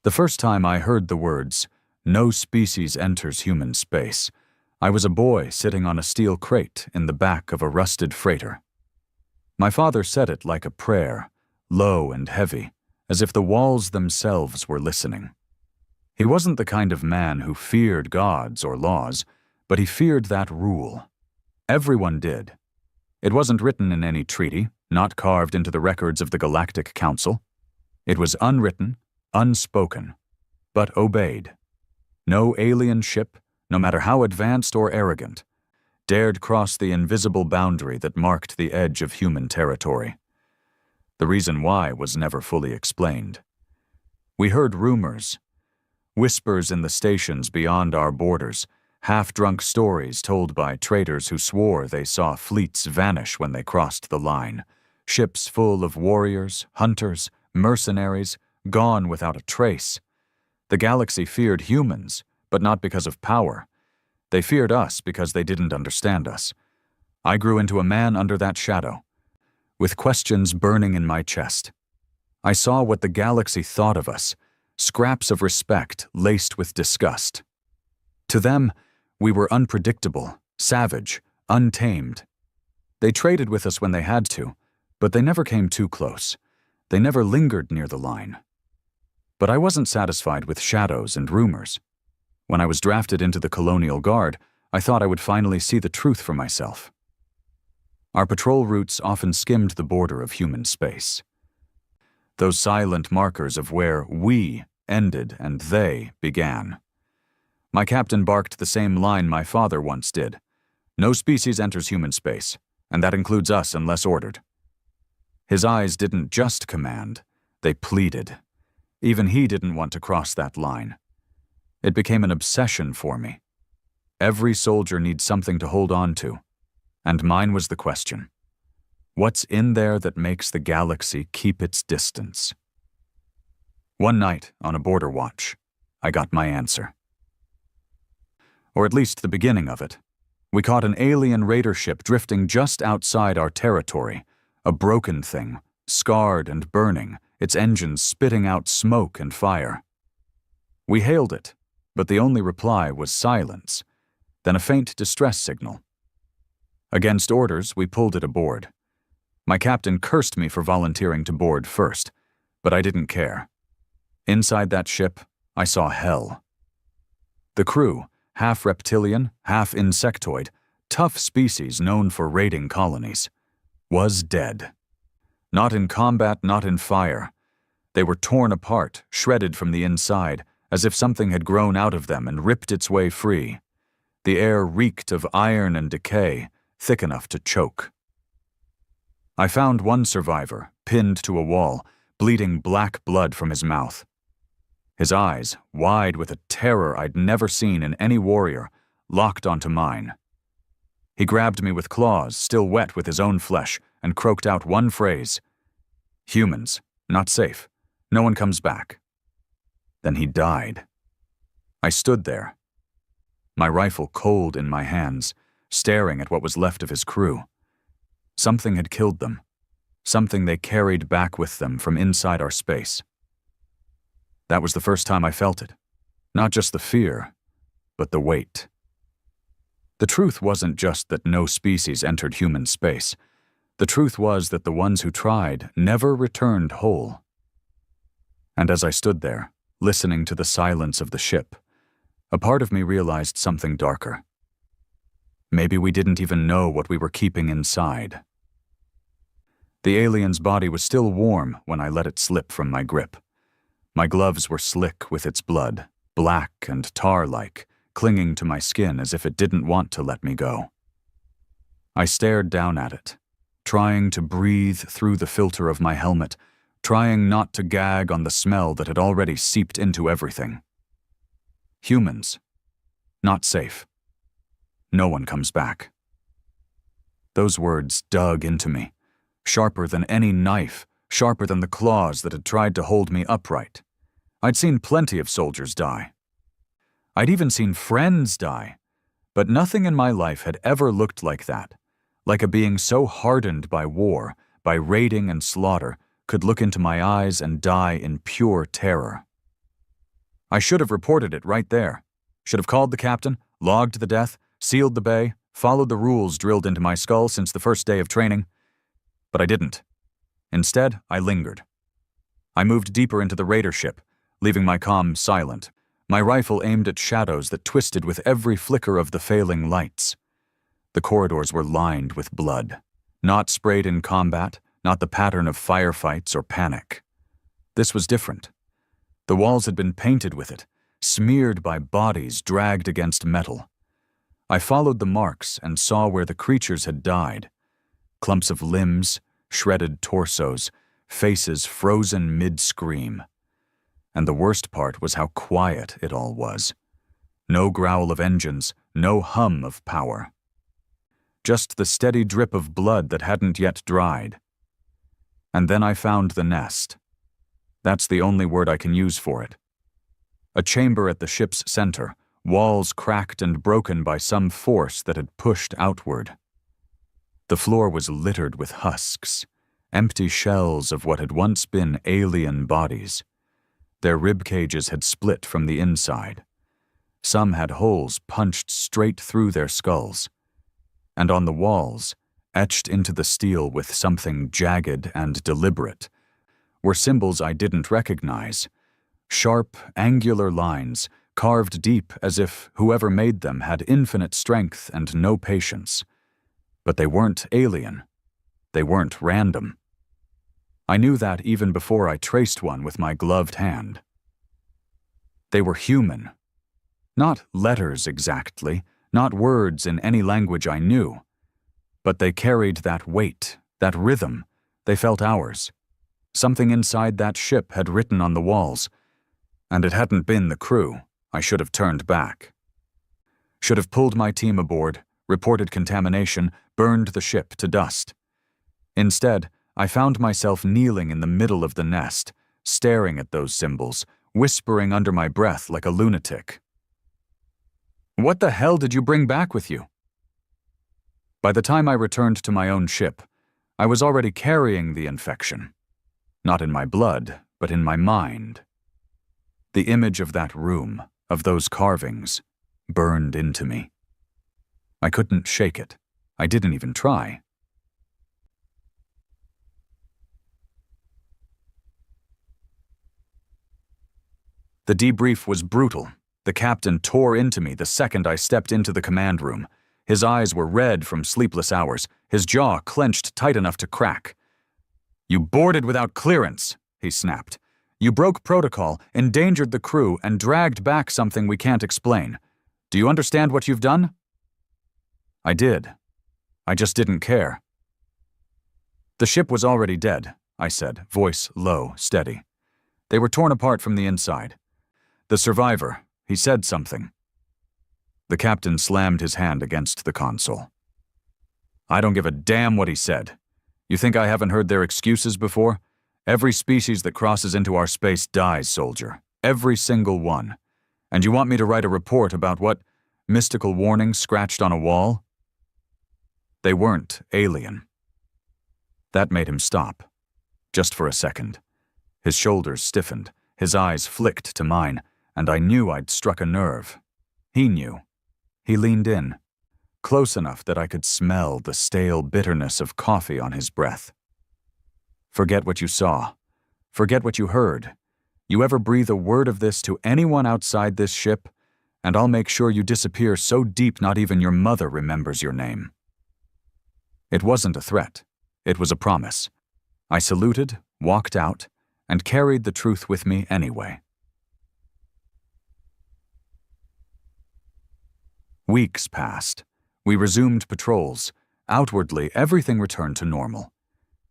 The first time I heard the words, "No species enters human space," I was a boy sitting on a steel crate in the back of a rusted freighter. My father said it like a prayer, low and heavy, as if the walls themselves were listening. He wasn't the kind of man who feared gods or laws, but he feared that rule. Everyone did. It wasn't written in any treaty, not carved into the records of the Galactic Council. It was unwritten, unspoken, but obeyed. No alien ship, no matter how advanced or arrogant, dared cross the invisible boundary that marked the edge of human territory. The reason why was never fully explained. We heard rumors, whispers in the stations beyond our borders, half-drunk stories told by traders who swore they saw fleets vanish when they crossed the line, ships full of warriors, hunters, mercenaries, gone without a trace. The galaxy feared humans, but not because of power. They feared us because they didn't understand us. I grew into a man under that shadow, with questions burning in my chest. I saw what the galaxy thought of us, scraps of respect laced with disgust. To them, we were unpredictable, savage, untamed. They traded with us when they had to, but they never came too close. They never lingered near the line. But I wasn't satisfied with shadows and rumors. When I was drafted into the Colonial Guard, I thought I would finally see the truth for myself. Our patrol routes often skimmed the border of human space. Those silent markers of where we ended and they began. My captain barked the same line my father once did. "No species enters human space, and that includes us unless ordered." His eyes didn't just command, they pleaded. Even he didn't want to cross that line. It became an obsession for me. Every soldier needs something to hold on to, and mine was the question. What's in there that makes the galaxy keep its distance? One night, on a border watch, I got my answer. Or at least the beginning of it. We caught an alien raider ship drifting just outside our territory, a broken thing, scarred and burning, its engines spitting out smoke and fire. We hailed it, but the only reply was silence, then a faint distress signal. Against orders, we pulled it aboard. My captain cursed me for volunteering to board first, but I didn't care. Inside that ship, I saw hell. The crew, half reptilian, half insectoid, tough species known for raiding colonies, was dead. Not in combat, not in fire. They were torn apart, shredded from the inside, as if something had grown out of them and ripped its way free. The air reeked of iron and decay, thick enough to choke. I found one survivor, pinned to a wall, bleeding black blood from his mouth. His eyes, wide with a terror I'd never seen in any warrior, locked onto mine. He grabbed me with claws, still wet with his own flesh, and croaked out one phrase: "Humans, not safe. No one comes back." Then he died. I stood there, my rifle cold in my hands, staring at what was left of his crew. Something had killed them, something they carried back with them from inside our space. That was the first time I felt it. Not just the fear, but the weight. The truth wasn't just that no species entered human space. The truth was that the ones who tried never returned whole. And as I stood there, listening to the silence of the ship, a part of me realized something darker. Maybe we didn't even know what we were keeping inside. The alien's body was still warm when I let it slip from my grip. My gloves were slick with its blood, black and tar-like, clinging to my skin as if it didn't want to let me go. I stared down at it, trying to breathe through the filter of my helmet, trying not to gag on the smell that had already seeped into everything. Humans, not safe. No one comes back. Those words dug into me, sharper than any knife, sharper than the claws that had tried to hold me upright. I'd seen plenty of soldiers die. I'd even seen friends die, but nothing in my life had ever looked like that, like a being so hardened by war, by raiding and slaughter, could look into my eyes and die in pure terror. I should have reported it right there. Should have called the captain, logged the death, sealed the bay, followed the rules drilled into my skull since the first day of training. But I didn't. Instead, I lingered. I moved deeper into the raider ship, leaving my comm silent, my rifle aimed at shadows that twisted with every flicker of the failing lights. The corridors were lined with blood, not sprayed in combat, not the pattern of firefights or panic. This was different. The walls had been painted with it, smeared by bodies dragged against metal. I followed the marks and saw where the creatures had died. Clumps of limbs, shredded torsos, faces frozen mid-scream. And the worst part was how quiet it all was. No growl of engines, no hum of power. Just the steady drip of blood that hadn't yet dried. And then I found the nest. That's the only word I can use for it. A chamber at the ship's center, walls cracked and broken by some force that had pushed outward. The floor was littered with husks, empty shells of what had once been alien bodies. Their rib cages had split from the inside. Some had holes punched straight through their skulls. And on the walls, etched into the steel with something jagged and deliberate, were symbols I didn't recognize. Sharp, angular lines, carved deep as if whoever made them had infinite strength and no patience. But they weren't alien. They weren't random. I knew that even before I traced one with my gloved hand. They were human. Not letters exactly, not words in any language I knew. But they carried that weight, that rhythm. They felt ours. Something inside that ship had written on the walls. And it hadn't been the crew. I should have turned back. Should have pulled my team aboard, reported contamination, burned the ship to dust. Instead, I found myself kneeling in the middle of the nest, staring at those symbols, whispering under my breath like a lunatic. What the hell did you bring back with you? By the time I returned to my own ship, I was already carrying the infection. Not in my blood, but in my mind. The image of that room, of those carvings, burned into me. I couldn't shake it. I didn't even try. The debrief was brutal. The captain tore into me the second I stepped into the command room. His eyes were red from sleepless hours, his jaw clenched tight enough to crack. "You boarded without clearance," he snapped. "You broke protocol, endangered the crew, and dragged back something we can't explain. Do you understand what you've done?" I did. I just didn't care. "The ship was already dead," I said, voice low, steady. "They were torn apart from the inside. The survivor, he said something." The captain slammed his hand against the console. "I don't give a damn what he said. You think I haven't heard their excuses before? Every species that crosses into our space dies, soldier. Every single one. And you want me to write a report about what mystical warnings scratched on a wall?" They weren't alien. That made him stop. Just for a second. His shoulders stiffened, his eyes flicked to mine, and I knew I'd struck a nerve. He knew. He leaned in, close enough that I could smell the stale bitterness of coffee on his breath. "Forget what you saw. Forget what you heard. You ever breathe a word of this to anyone outside this ship, and I'll make sure you disappear so deep not even your mother remembers your name." It wasn't a threat. It was a promise. I saluted, walked out, and carried the truth with me anyway. Weeks passed. We resumed patrols. Outwardly, everything returned to normal.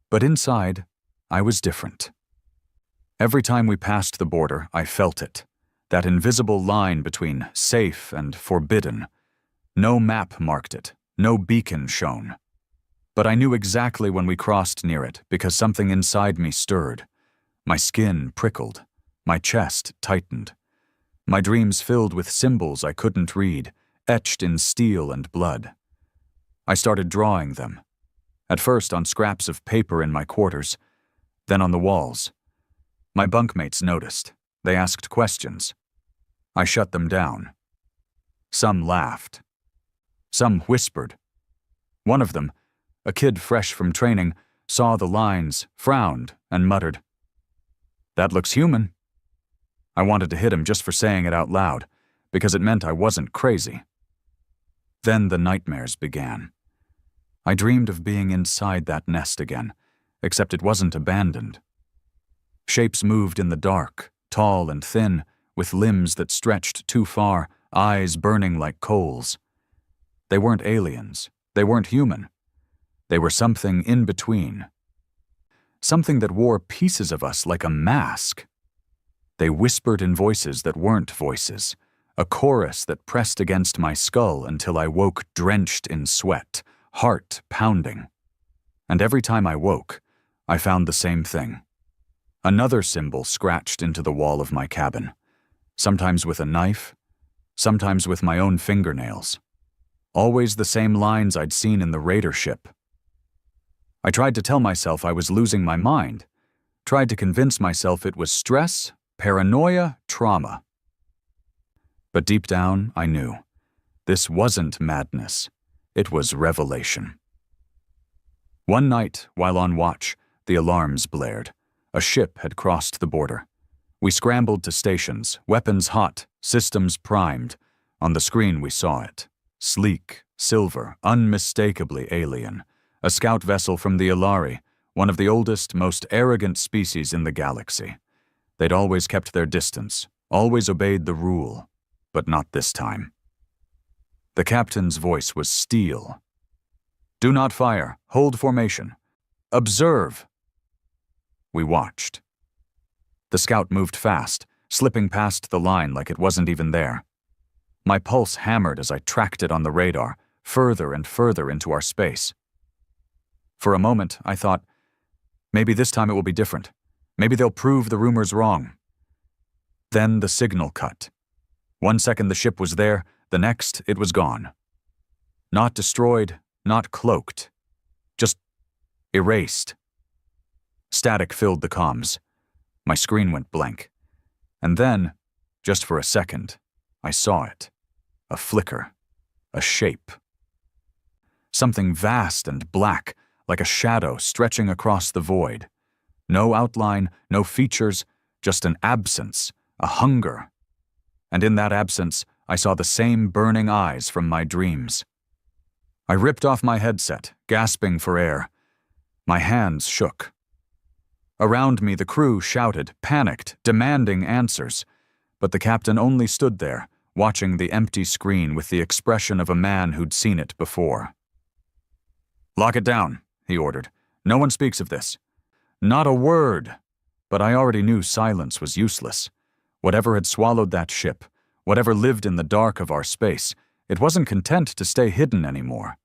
But inside, I was different. Every time we passed the border, I felt it. That invisible line between safe and forbidden. No map marked it. No beacon shone. But I knew exactly when we crossed near it because something inside me stirred. My skin prickled. My chest tightened. My dreams filled with symbols I couldn't read, etched in steel and blood. I started drawing them. At first on scraps of paper in my quarters, then on the walls. My bunkmates noticed. They asked questions. I shut them down. Some laughed. Some whispered. One of them, a kid fresh from training, saw the lines, frowned, and muttered, "That looks human." I wanted to hit him just for saying it out loud, because it meant I wasn't crazy. Then the nightmares began. I dreamed of being inside that nest again, except it wasn't abandoned. Shapes moved in the dark, tall and thin, with limbs that stretched too far, eyes burning like coals. They weren't aliens. They weren't human. They were something in between. Something that wore pieces of us like a mask. They whispered in voices that weren't voices, a chorus that pressed against my skull until I woke drenched in sweat, heart pounding. And every time I woke, I found the same thing. Another symbol scratched into the wall of my cabin, sometimes with a knife, sometimes with my own fingernails. Always the same lines I'd seen in the raider ship. I tried to tell myself I was losing my mind, tried to convince myself it was stress, paranoia, trauma. But deep down, I knew. This wasn't madness. It was revelation. One night, while on watch, the alarms blared. A ship had crossed the border. We scrambled to stations, weapons hot, systems primed. On the screen we saw it. Sleek, silver, unmistakably alien. A scout vessel from the Ilari, one of the oldest, most arrogant species in the galaxy. They'd always kept their distance, always obeyed the rule, but not this time. The captain's voice was steel. "Do not fire. Hold formation. Observe." We watched. The scout moved fast, slipping past the line like it wasn't even there. My pulse hammered as I tracked it on the radar, further and further into our space. For a moment, I thought, maybe this time it will be different. Maybe they'll prove the rumors wrong. Then the signal cut. 1 second the ship was there, the next it was gone. Not destroyed, not cloaked. Just erased. Static filled the comms. My screen went blank. And then, just for a second, I saw it. A flicker. A shape. Something vast and black, like a shadow stretching across the void. No outline, no features, just an absence, a hunger. And in that absence, I saw the same burning eyes from my dreams. I ripped off my headset, gasping for air. My hands shook. Around me, the crew shouted, panicked, demanding answers. But the captain only stood there, watching the empty screen with the expression of a man who'd seen it before. "Lock it down," he ordered. "No one speaks of this." Not a word. But I already knew silence was useless. Whatever had swallowed that ship, whatever lived in the dark of our space, it wasn't content to stay hidden anymore.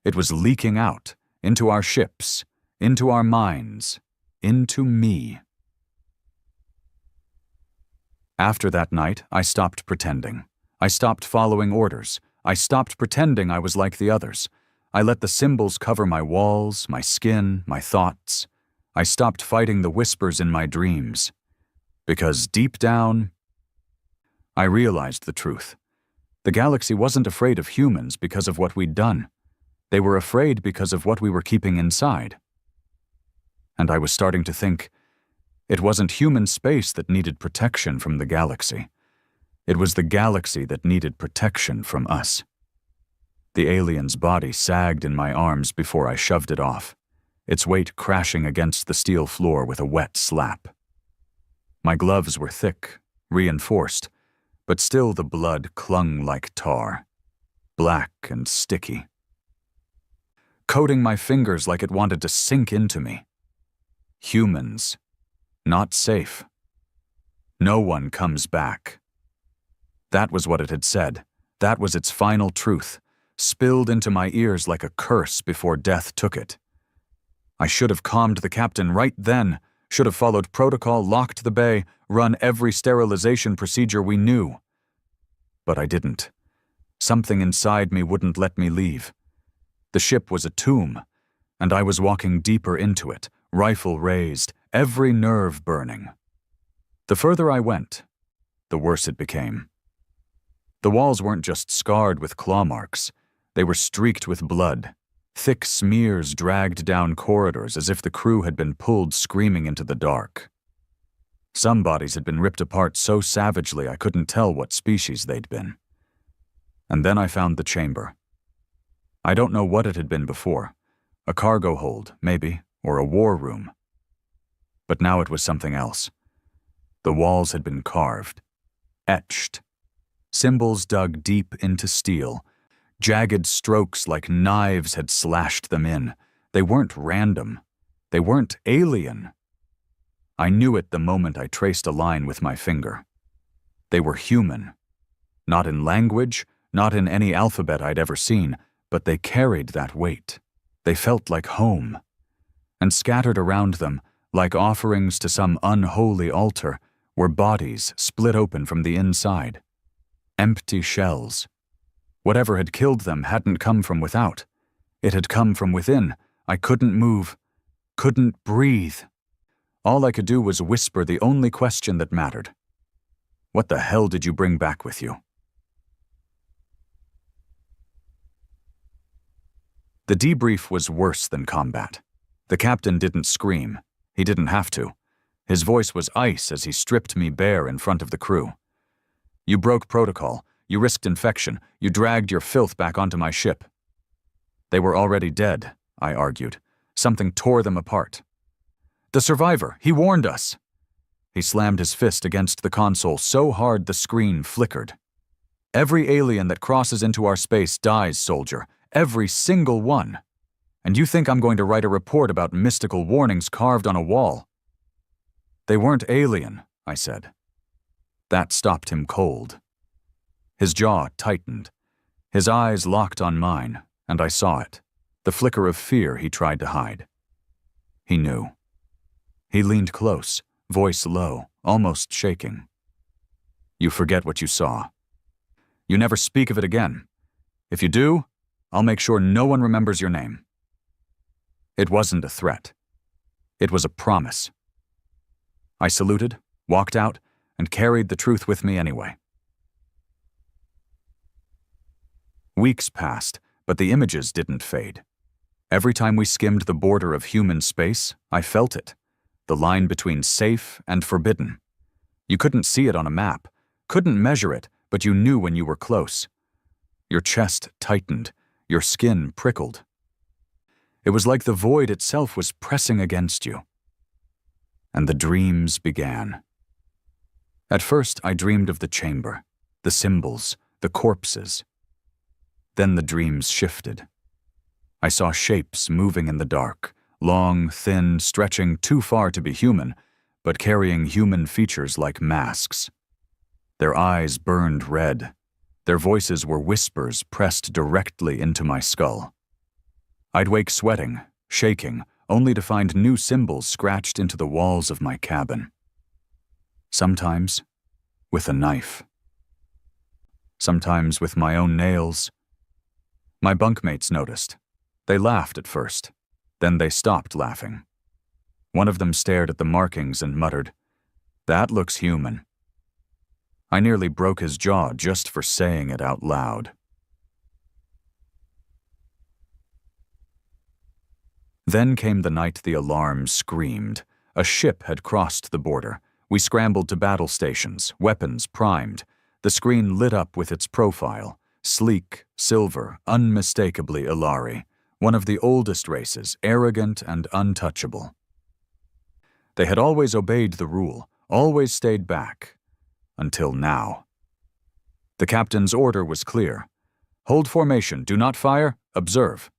It was leaking out, into our ships, into our minds, into me. After that night, I stopped pretending. I stopped following orders. I stopped pretending I was like the others. I let the symbols cover my walls, my skin, my thoughts. I stopped fighting the whispers in my dreams. Because deep down, I realized the truth. The galaxy wasn't afraid of humans because of what we'd done. They were afraid because of what we were keeping inside. And I was starting to think, it wasn't human space that needed protection from the galaxy. It was the galaxy that needed protection from us. The alien's body sagged in my arms before I shoved it off, its weight crashing against the steel floor with a wet slap. My gloves were thick, reinforced, but still the blood clung like tar, black and sticky, coating my fingers like it wanted to sink into me. Humans, not safe. No one comes back. That was what it had said. That was its final truth, spilled into my ears like a curse before death took it. I should have calmed the captain right then, should have followed protocol, locked the bay, run every sterilization procedure we knew. But I didn't. Something inside me wouldn't let me leave. The ship was a tomb, and I was walking deeper into it, rifle raised, every nerve burning. The further I went, the worse it became. The walls weren't just scarred with claw marks. They were streaked with blood. Thick smears dragged down corridors as if the crew had been pulled screaming into the dark. Some bodies had been ripped apart so savagely I couldn't tell what species they'd been. And then I found the chamber. I don't know what it had been before. A cargo hold, maybe, or a war room. But now it was something else. The walls had been carved, etched. Symbols dug deep into steel. Jagged strokes like knives had slashed them in. They weren't random. They weren't alien. I knew it the moment I traced a line with my finger. They were human. Not in language, not in any alphabet I'd ever seen, but they carried that weight. They felt like home. And scattered around them, like offerings to some unholy altar, were bodies split open from the inside. Empty shells. Whatever had killed them hadn't come from without. It had come from within. I couldn't move, couldn't breathe. All I could do was whisper the only question that mattered. What the hell did you bring back with you? The debrief was worse than combat. The captain didn't scream. He didn't have to. His voice was ice as he stripped me bare in front of the crew. You broke protocol. You risked infection. You dragged your filth back onto my ship. They were already dead, I argued. Something tore them apart. The survivor, he warned us. He slammed his fist against the console so hard the screen flickered. Every alien that crosses into our space dies, soldier. Every single one. And you think I'm going to write a report about mystical warnings carved on a wall? They weren't alien, I said. That stopped him cold. His jaw tightened. His eyes locked on mine, and I saw it, the flicker of fear he tried to hide. He knew. He leaned close, voice low, almost shaking. You forget what you saw. You never speak of it again. If you do, I'll make sure no one remembers your name. It wasn't a threat. It was a promise. I saluted, walked out, and carried the truth with me anyway. Weeks passed, but the images didn't fade. Every time we skimmed the border of human space, I felt it. The line between safe and forbidden. You couldn't see it on a map, couldn't measure it, but you knew when you were close. Your chest tightened, your skin prickled. It was like the void itself was pressing against you. And the dreams began. At first, I dreamed of the chamber, the symbols, the corpses. Then the dreams shifted. I saw shapes moving in the dark, long, thin, stretching too far to be human, but carrying human features like masks. Their eyes burned red. Their voices were whispers pressed directly into my skull. I'd wake sweating, shaking, only to find new symbols scratched into the walls of my cabin. Sometimes with a knife. Sometimes with my own nails. My bunkmates noticed. They laughed at first. Then they stopped laughing. One of them stared at the markings and muttered, "That looks human." I nearly broke his jaw just for saying it out loud. Then came the night the alarm screamed. A ship had crossed the border. We scrambled to battle stations, weapons primed. The screen lit up with its profile, sleek, silver, unmistakably Ilari, one of the oldest races, arrogant and untouchable. They had always obeyed the rule, always stayed back. Until now. The captain's order was clear. Hold formation, do not fire, observe.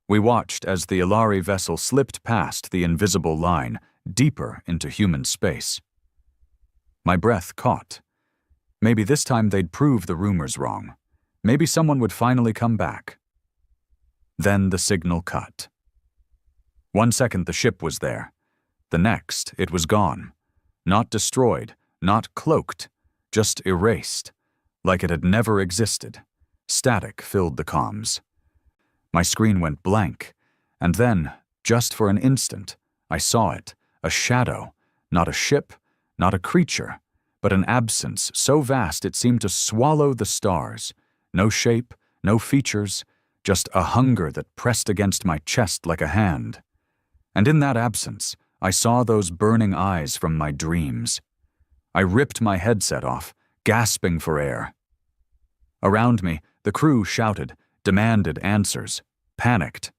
We watched as the Ilari vessel slipped past the invisible line, deeper into human space. My breath caught. Maybe this time they'd prove the rumors wrong. Maybe someone would finally come back. Then the signal cut. 1 second the ship was there. The next, it was gone. Not destroyed, not cloaked, just erased, like it had never existed. Static filled the comms. My screen went blank, and then, just for an instant, I saw it, a shadow, not a ship, not a creature, but an absence so vast it seemed to swallow the stars. No shape, no features, just a hunger that pressed against my chest like a hand. And in that absence, I saw those burning eyes from my dreams. I ripped my headset off, gasping for air. Around me, the crew shouted, demanded answers, panicked.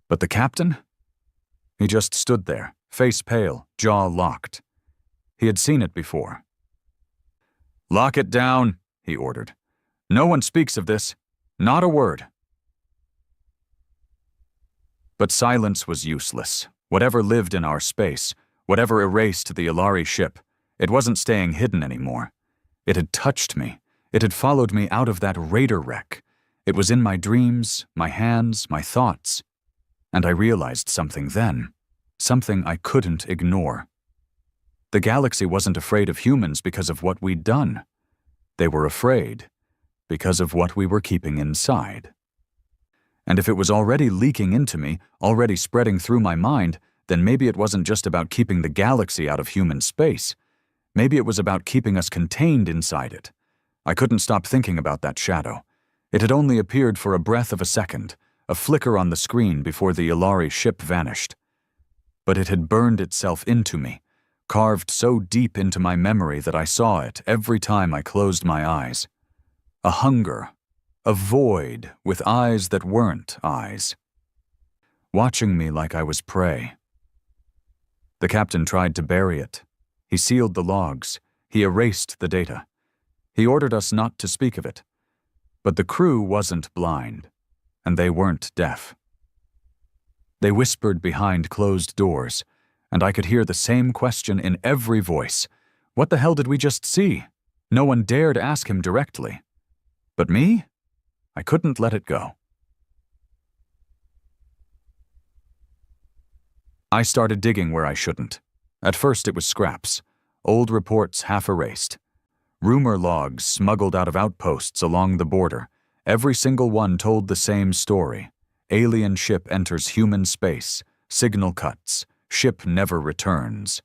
But the captain? He just stood there, face pale, jaw locked. He had seen it before. "Lock it down," he ordered. "No one speaks of this. Not a word." But silence was useless. Whatever lived in our space, whatever erased the Ilari ship, it wasn't staying hidden anymore. It had touched me. It had followed me out of that raider wreck. It was in my dreams, my hands, my thoughts. And I realized something then, something I couldn't ignore. The galaxy wasn't afraid of humans because of what we'd done. They were afraid because of what we were keeping inside. And if it was already leaking into me, already spreading through my mind, then maybe it wasn't just about keeping the galaxy out of human space. Maybe it was about keeping us contained inside it. I couldn't stop thinking about that shadow. It had only appeared for a breath of a second, a flicker on the screen before the Ilari ship vanished. But it had burned itself into me, carved so deep into my memory that I saw it every time I closed my eyes. A hunger, a void with eyes that weren't eyes, watching me like I was prey. The captain tried to bury it. He sealed the logs. He erased the data. He ordered us not to speak of it. But the crew wasn't blind, and they weren't deaf. They whispered behind closed doors, and I could hear the same question in every voice. What the hell did we just see? No one dared ask him directly. But me? I couldn't let it go. I started digging where I shouldn't. At first it was scraps, old reports half erased. Rumor logs smuggled out of outposts along the border. Every single one told the same story. Alien ship enters human space. Signal cuts. Ship never returns.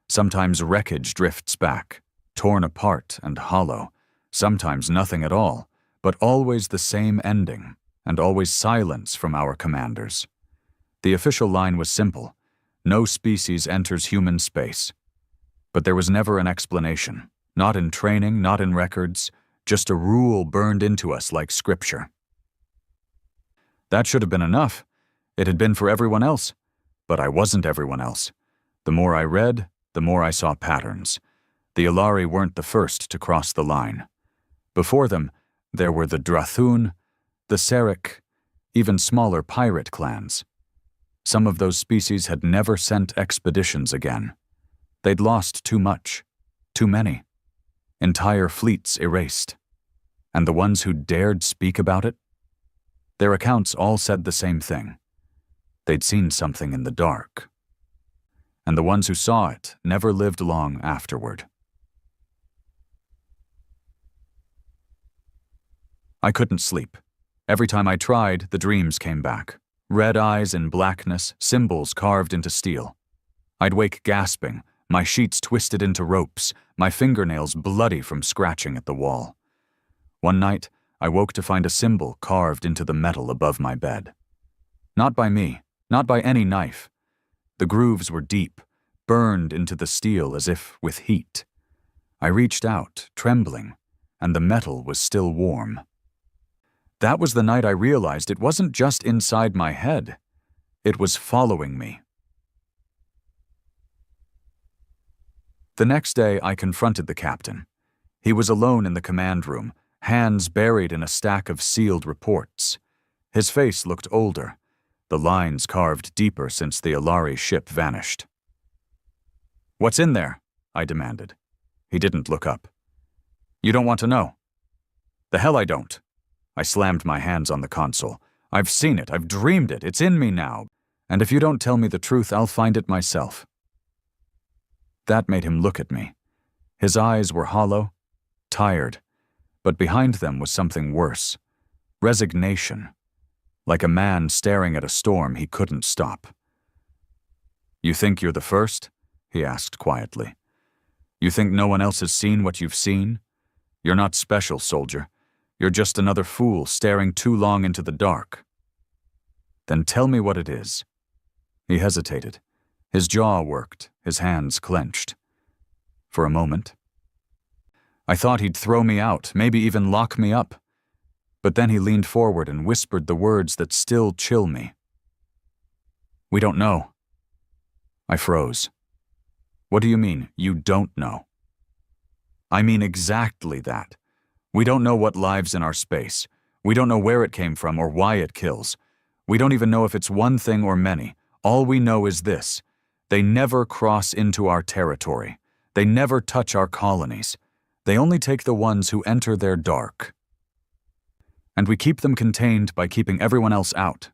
Sometimes wreckage drifts back, torn apart and hollow. Sometimes nothing at all, but always the same ending, and always silence from our commanders. The official line was simple. No species enters human space. But there was never an explanation. Not in training, not in records, just a rule burned into us like scripture. That should have been enough. It had been for everyone else. But I wasn't everyone else. The more I read, the more I saw patterns. The Ilari weren't the first to cross the line. Before them, there were the Drathun, the Serik, even smaller pirate clans. Some of those species had never sent expeditions again. They'd lost too much, too many. Entire fleets erased. And the ones who dared speak about it? Their accounts all said the same thing. They'd seen something in the dark. And the ones who saw it never lived long afterward. I couldn't sleep. Every time I tried, the dreams came back. Red eyes in blackness, symbols carved into steel. I'd wake gasping, my sheets twisted into ropes, my fingernails bloody from scratching at the wall. One night, I woke to find a symbol carved into the metal above my bed. Not by me, not by any knife. The grooves were deep, burned into the steel as if with heat. I reached out, trembling, and the metal was still warm. That was the night I realized it wasn't just inside my head. It was following me. The next day, I confronted the captain. He was alone in the command room, hands buried in a stack of sealed reports. His face looked older, the lines carved deeper since the Ilari ship vanished. "What's in there?" I demanded. He didn't look up. "You don't want to know?" "The hell I don't." I slammed my hands on the console. "I've seen it, I've dreamed it, it's in me now. And if you don't tell me the truth, I'll find it myself." That made him look at me. His eyes were hollow, tired, but behind them was something worse. Resignation. Like a man staring at a storm he couldn't stop. "You think you're the first?" he asked quietly. You think no one else has seen what you've seen? You're not special, soldier. You're just another fool staring too long into the dark. Then tell me what it is. He hesitated. His jaw worked, his hands clenched. For a moment, I thought he'd throw me out, maybe even lock me up. But then he leaned forward and whispered the words that still chill me. We don't know. I froze. What do you mean, you don't know? I mean exactly that. We don't know what lives in our space. We don't know where it came from or why it kills. We don't even know if it's one thing or many. All we know is this. They never cross into our territory. They never touch our colonies. They only take the ones who enter their dark. And we keep them contained by keeping everyone else out.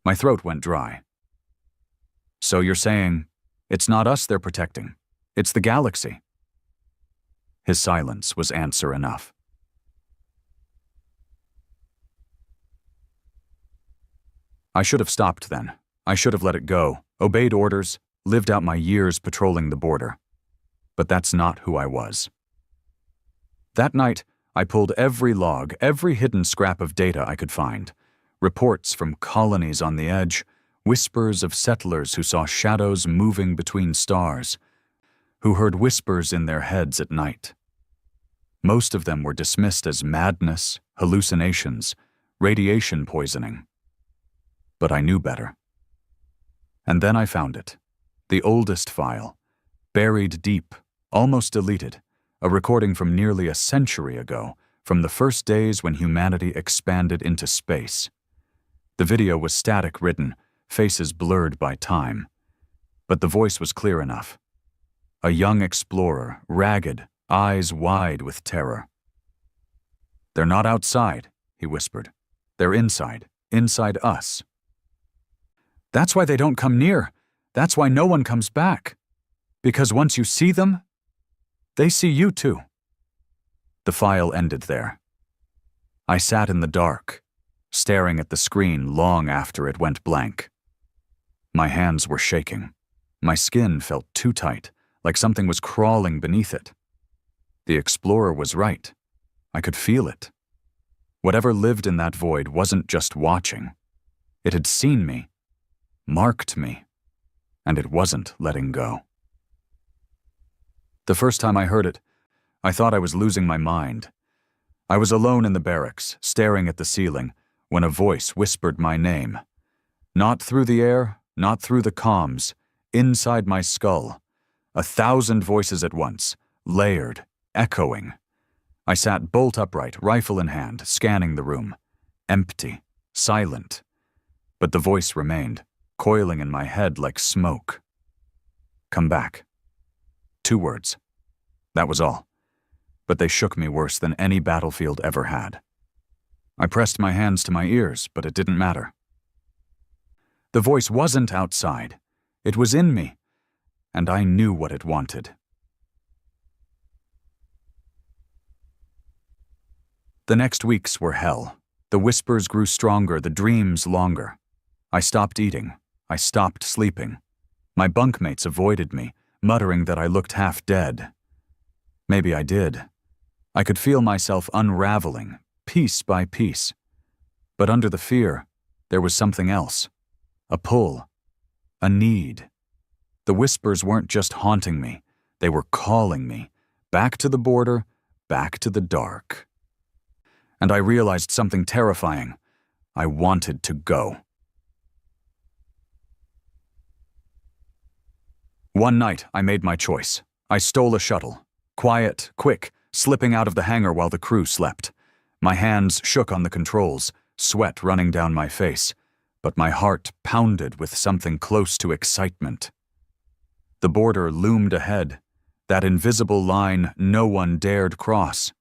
My throat went dry. So you're saying, it's not us they're protecting. It's the galaxy. His silence was answer enough. I should have stopped then. I should have let it go, obeyed orders, lived out my years patrolling the border. But that's not who I was. That night, I pulled every log, every hidden scrap of data I could find. Reports from colonies on the edge, whispers of settlers who saw shadows moving between stars, who heard whispers in their heads at night. Most of them were dismissed as madness, hallucinations, radiation poisoning. But I knew better. And then I found it, the oldest file, buried deep, almost deleted, a recording from nearly a century ago, from the first days when humanity expanded into space. The video was static-ridden, faces blurred by time. But the voice was clear enough. A young explorer, ragged, eyes wide with terror. They're not outside, he whispered. They're inside us. That's why they don't come near. That's why no one comes back. Because once you see them, they see you too. The file ended there. I sat in the dark, staring at the screen long after it went blank. My hands were shaking. My skin felt too tight, like something was crawling beneath it. The explorer was right. I could feel it. Whatever lived in that void wasn't just watching. It had seen me, marked me, and it wasn't letting go. The first time I heard it, I thought I was losing my mind. I was alone in the barracks, staring at the ceiling, when a voice whispered my name. Not through the air, not through the comms, inside my skull. 1,000 voices at once, layered, echoing. I sat bolt upright, rifle in hand, scanning the room. Empty, silent. But the voice remained, coiling in my head like smoke. Come back. 2 words. That was all. But they shook me worse than any battlefield ever had. I pressed my hands to my ears, but it didn't matter. The voice wasn't outside. It was in me, and I knew what it wanted. The next weeks were hell. The whispers grew stronger, the dreams longer. I stopped eating. I stopped sleeping. My bunkmates avoided me, muttering that I looked half dead. Maybe I did. I could feel myself unraveling, piece by piece. But under the fear, there was something else. A pull. A need. The whispers weren't just haunting me. They were calling me. Back to the border, back to the dark. And I realized something terrifying. I wanted to go. One night, I made my choice. I stole a shuttle. Quiet, quick, slipping out of the hangar while the crew slept. My hands shook on the controls, sweat running down my face, but my heart pounded with something close to excitement. The border loomed ahead, that invisible line no one dared cross.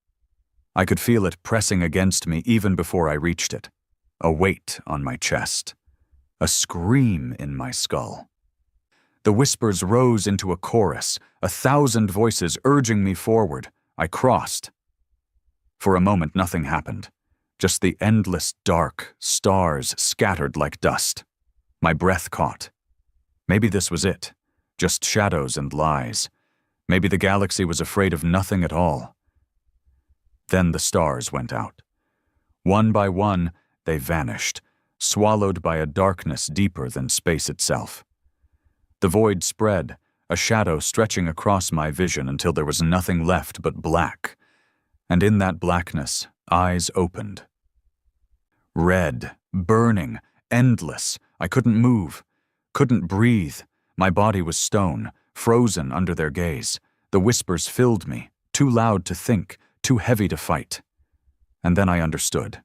I could feel it pressing against me even before I reached it. A weight on my chest. A scream in my skull. The whispers rose into a chorus, 1,000 voices urging me forward. I crossed. For a moment, nothing happened. Just the endless dark, stars scattered like dust. My breath caught. Maybe this was it. Just shadows and lies. Maybe the galaxy was afraid of nothing at all. Then the stars went out. One by one, they vanished, swallowed by a darkness deeper than space itself. The void spread, a shadow stretching across my vision until there was nothing left but black. And in that blackness, eyes opened. Red, burning, endless. I couldn't move, couldn't breathe. My body was stone, frozen under their gaze. The whispers filled me, too loud to think, too heavy to fight. And then I understood.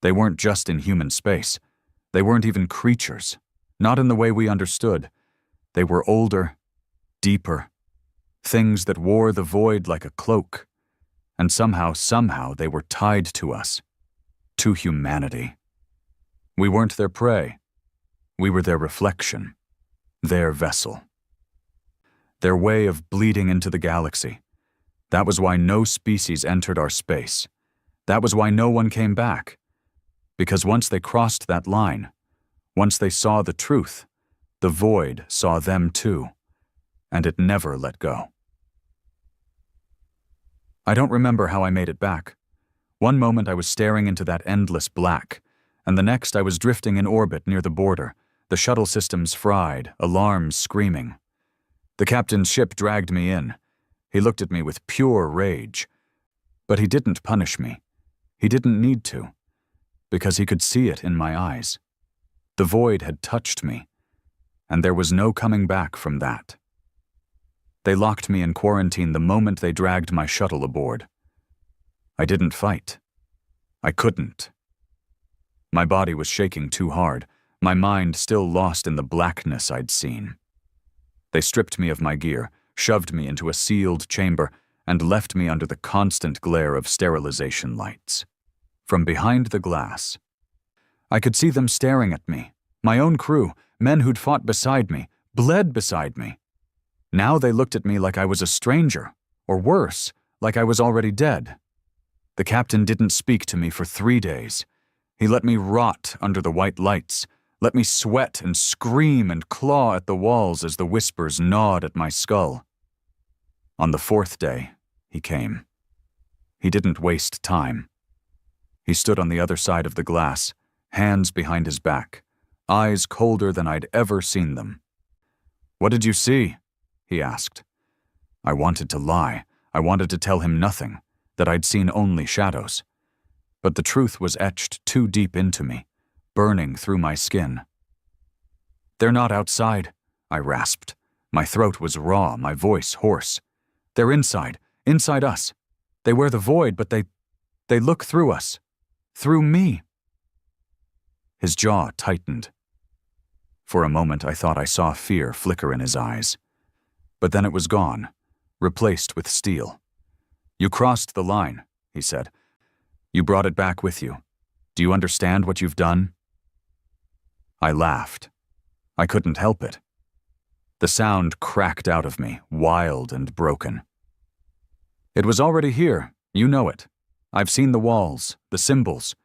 They weren't just in human space. They weren't even creatures, not in the way we understood. They were older, deeper, things that wore the void like a cloak. And somehow they were tied to us, to humanity. We weren't their prey. We were their reflection, their vessel. Their way of bleeding into the galaxy. That was why no species entered our space. That was why no one came back. Because once they crossed that line, once they saw the truth, the void saw them too, and it never let go. I don't remember how I made it back. One moment I was staring into that endless black, and the next I was drifting in orbit near the border, the shuttle systems fried, alarms screaming. The captain's ship dragged me in. He looked at me with pure rage. But he didn't punish me. He didn't need to, because he could see it in my eyes. The void had touched me, and there was no coming back from that. They locked me in quarantine the moment they dragged my shuttle aboard. I didn't fight. I couldn't. My body was shaking too hard, my mind still lost in the blackness I'd seen. They stripped me of my gear, shoved me into a sealed chamber, and left me under the constant glare of sterilization lights. From behind the glass, I could see them staring at me, my own crew, men who'd fought beside me, bled beside me. Now they looked at me like I was a stranger, or worse, like I was already dead. The captain didn't speak to me for 3 days. He let me rot under the white lights, let me sweat and scream and claw at the walls as the whispers gnawed at my skull. On the 4th day, he came. He didn't waste time. He stood on the other side of the glass, hands behind his back, eyes colder than I'd ever seen them. "What did you see?" he asked. I wanted to lie. I wanted to tell him nothing, that I'd seen only shadows. But the truth was etched too deep into me, burning through my skin. "They're not outside," I rasped. My throat was raw, my voice hoarse. "They're inside us. They wear the void, but they look through us. Through me." His jaw tightened. For a moment I thought I saw fear flicker in his eyes. But then it was gone, replaced with steel. "You crossed the line," he said. "You brought it back with you. Do you understand what you've done?" I laughed. I couldn't help it. The sound cracked out of me, wild and broken. "It was already here. You know it. I've seen the walls, the symbols.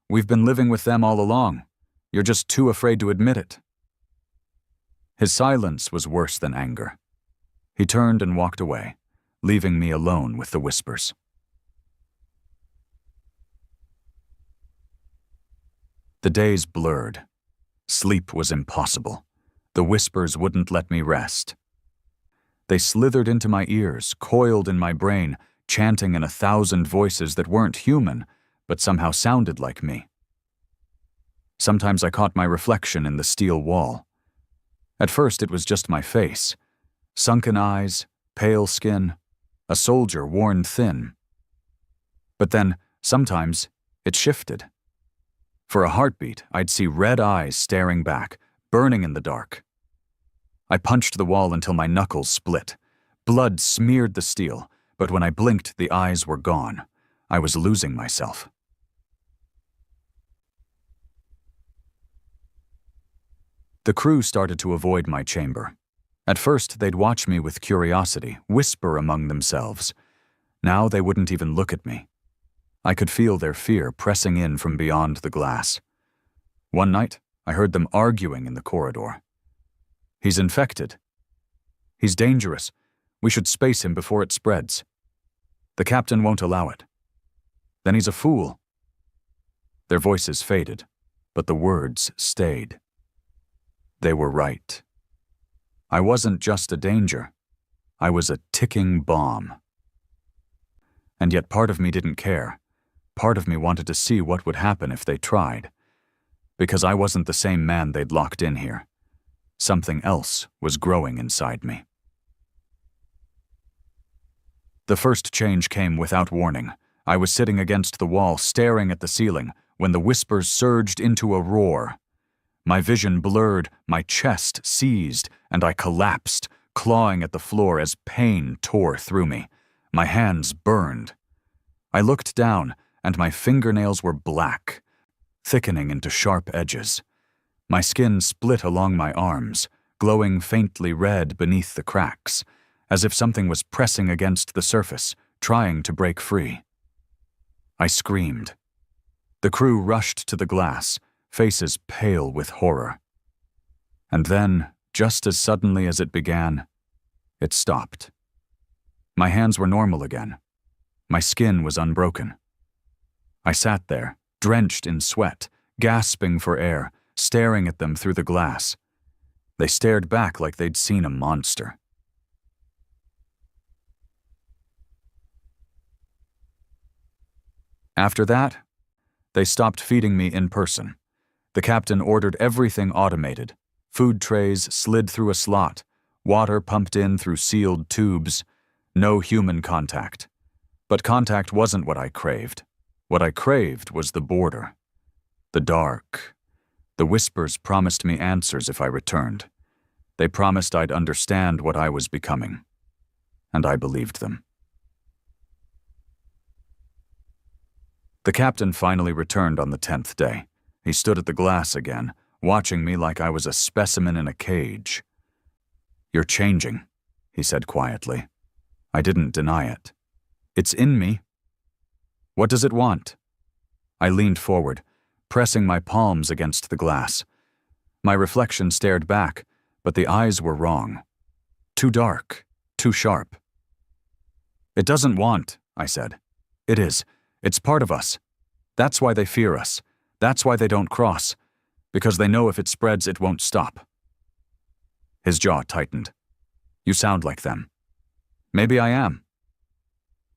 We've been living with them all along. You're just too afraid to admit it." His silence was worse than anger. He turned and walked away, leaving me alone with the whispers. The days blurred. Sleep was impossible. The whispers wouldn't let me rest. They slithered into my ears, coiled in my brain, chanting in 1,000 voices that weren't human, but somehow sounded like me. Sometimes I caught my reflection in the steel wall. At first it was just my face. Sunken eyes, pale skin, a soldier worn thin. But then, sometimes, it shifted. For a heartbeat, I'd see red eyes staring back, burning in the dark. I punched the wall until my knuckles split. Blood smeared the steel, but when I blinked, the eyes were gone. I was losing myself. The crew started to avoid my chamber. At first, they'd watch me with curiosity, whisper among themselves. Now they wouldn't even look at me. I could feel their fear pressing in from beyond the glass. One night, I heard them arguing in the corridor. "He's infected. He's dangerous. We should space him before it spreads. The captain won't allow it. Then he's a fool. Their voices faded, but the words stayed. They were right. I wasn't just a danger. I was a ticking bomb. And yet part of me didn't care. Part of me wanted to see what would happen if they tried. Because I wasn't the same man they'd locked in here. Something else was growing inside me. The first change came without warning. I was sitting against the wall, staring at the ceiling, when the whispers surged into a roar. My vision blurred, my chest seized, and I collapsed, clawing at the floor as pain tore through me. My hands burned. I looked down, and my fingernails were black, thickening into sharp edges. My skin split along my arms, glowing faintly red beneath the cracks, as if something was pressing against the surface, trying to break free. I screamed. The crew rushed to the glass, faces pale with horror. And then, just as suddenly as it began, it stopped. My hands were normal again. My skin was unbroken. I sat there, drenched in sweat, gasping for air, staring at them through the glass. They stared back like they'd seen a monster. After that, they stopped feeding me in person. The captain ordered everything automated. Food trays slid through a slot, water pumped in through sealed tubes, no human contact. But contact wasn't what I craved. What I craved was the border. The dark. The whispers promised me answers if I returned. They promised I'd understand what I was becoming. And I believed them. The captain finally returned on the 10th day. He stood at the glass again, watching me like I was a specimen in a cage. "You're changing," he said quietly. I didn't deny it. "It's in me." "What does it want?" I leaned forward, pressing my palms against the glass. My reflection stared back, but the eyes were wrong. Too dark, too sharp. "It doesn't want," I said. "It is. It's part of us. That's why they fear us. That's why they don't cross. Because they know if it spreads, it won't stop." His jaw tightened. "You sound like them." "Maybe I am."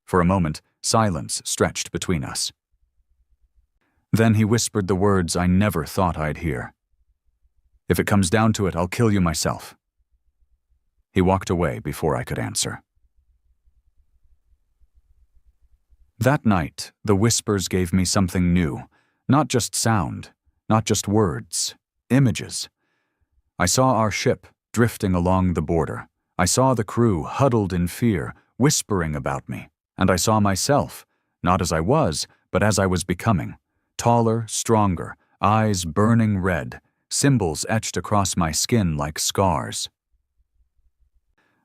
For a moment, silence stretched between us. Then he whispered the words I never thought I'd hear. "If it comes down to it, I'll kill you myself." He walked away before I could answer. That night, the whispers gave me something new. Not just sound, not just words, images. I saw our ship drifting along the border. I saw the crew huddled in fear, whispering about me. And I saw myself, not as I was, but as I was becoming. Taller, stronger, eyes burning red, symbols etched across my skin like scars.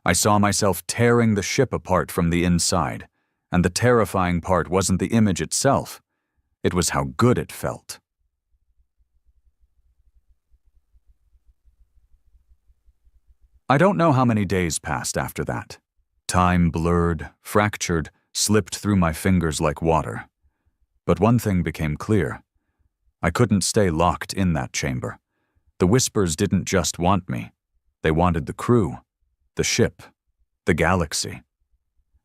I saw myself tearing the ship apart from the inside. And the terrifying part wasn't the image itself. It was how good it felt. I don't know how many days passed after that. Time blurred, fractured, slipped through my fingers like water. But one thing became clear. I couldn't stay locked in that chamber. The whispers didn't just want me. They wanted the crew, the ship, the galaxy.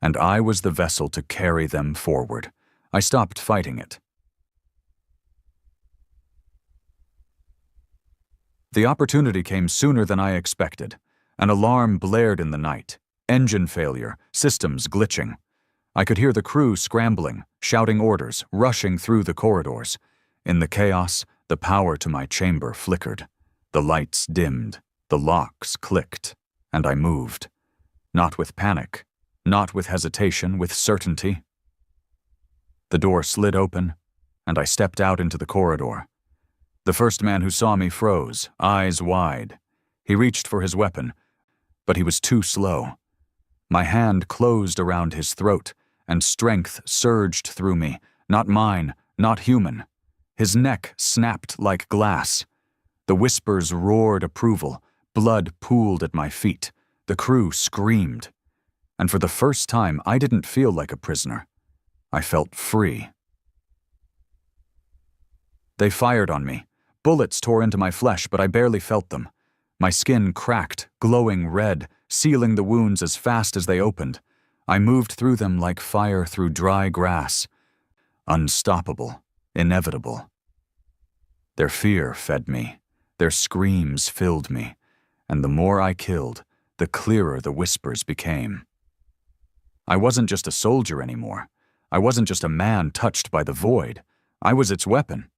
And I was the vessel to carry them forward. I stopped fighting it. The opportunity came sooner than I expected. An alarm blared in the night. Engine failure, systems glitching. I could hear the crew scrambling, shouting orders, rushing through the corridors. In the chaos, the power to my chamber flickered. The lights dimmed, the locks clicked, and I moved. Not with panic. Not with hesitation, with certainty. The door slid open, and I stepped out into the corridor. The first man who saw me froze, eyes wide. He reached for his weapon, but he was too slow. My hand closed around his throat, and strength surged through me, not mine, not human. His neck snapped like glass. The whispers roared approval, blood pooled at my feet. The crew screamed. and for the first time I didn't feel like a prisoner. I felt free. They fired on me. Bullets tore into my flesh, but I barely felt them. My skin cracked, glowing red, sealing the wounds as fast as they opened. I moved through them like fire through dry grass. Unstoppable, inevitable. Their fear fed me. Their screams filled me. And the more I killed, the clearer the whispers became. I wasn't just a soldier anymore. I wasn't just a man touched by the void. I was its weapon.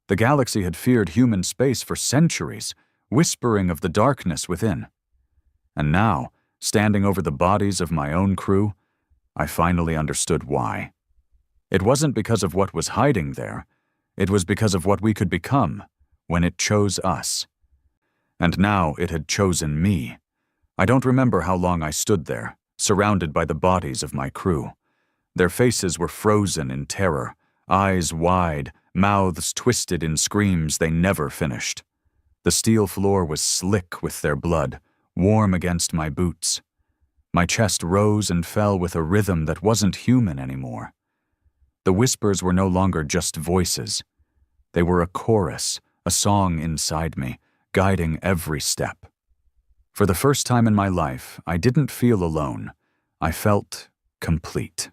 The galaxy had feared human space for centuries, whispering of the darkness within. And now, standing over the bodies of my own crew, I finally understood why. It wasn't because of what was hiding there. It was because of what we could become when it chose us. And now it had chosen me. I don't remember how long I stood there, surrounded by the bodies of my crew. Their faces were frozen in terror, eyes wide, mouths twisted in screams they never finished. The steel floor was slick with their blood, warm against my boots. My chest rose and fell with a rhythm that wasn't human anymore. The whispers were no longer just voices. They were a chorus, a song inside me, guiding every step. For the first time in my life, I didn't feel alone. I felt complete.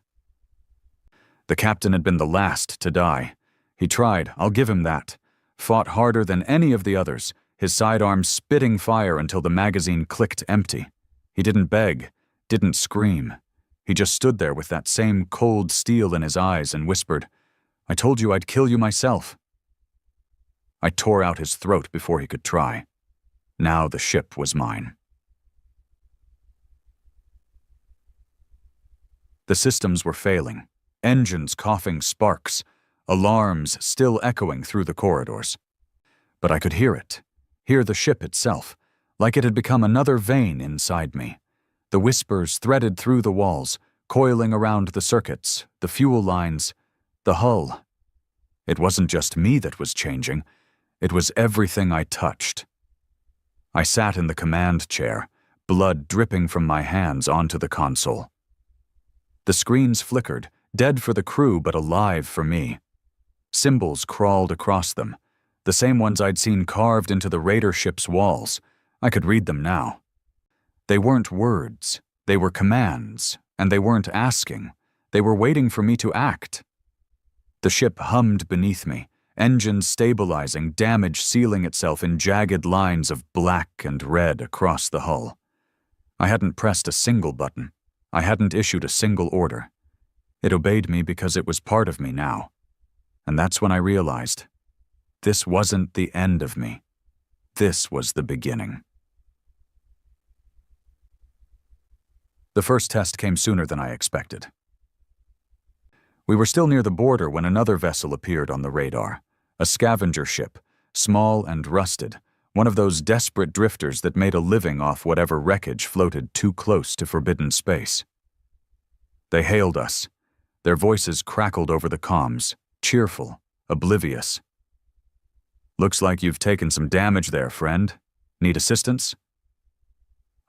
The captain had been the last to die. He tried, I'll give him that. Fought harder than any of the others, his sidearms spitting fire until the magazine clicked empty. He didn't beg, didn't scream. He just stood there with that same cold steel in his eyes and whispered, "I told you I'd kill you myself." I tore out his throat before he could try. Now the ship was mine. The systems were failing, engines coughing sparks, alarms still echoing through the corridors. But I could hear it, hear the ship itself, like it had become another vein inside me. The whispers threaded through the walls, coiling around the circuits, the fuel lines, the hull. It wasn't just me that was changing, it was everything I touched. I sat in the command chair, blood dripping from my hands onto the console. The screens flickered, dead for the crew but alive for me. Symbols crawled across them, the same ones I'd seen carved into the raider ship's walls. I could read them now. They weren't words, they were commands, and they weren't asking. They were waiting for me to act. The ship hummed beneath me, engines stabilizing, damage sealing itself in jagged lines of black and red across the hull. I hadn't pressed a single button. I hadn't issued a single order. It obeyed me because it was part of me now. And that's when I realized, this wasn't the end of me. This was the beginning. The first test came sooner than I expected. We were still near the border when another vessel appeared on the radar, a scavenger ship, small and rusted, one of those desperate drifters that made a living off whatever wreckage floated too close to forbidden space. They hailed us. Their voices crackled over the comms, cheerful, oblivious. "Looks like you've taken some damage there, friend. Need assistance?"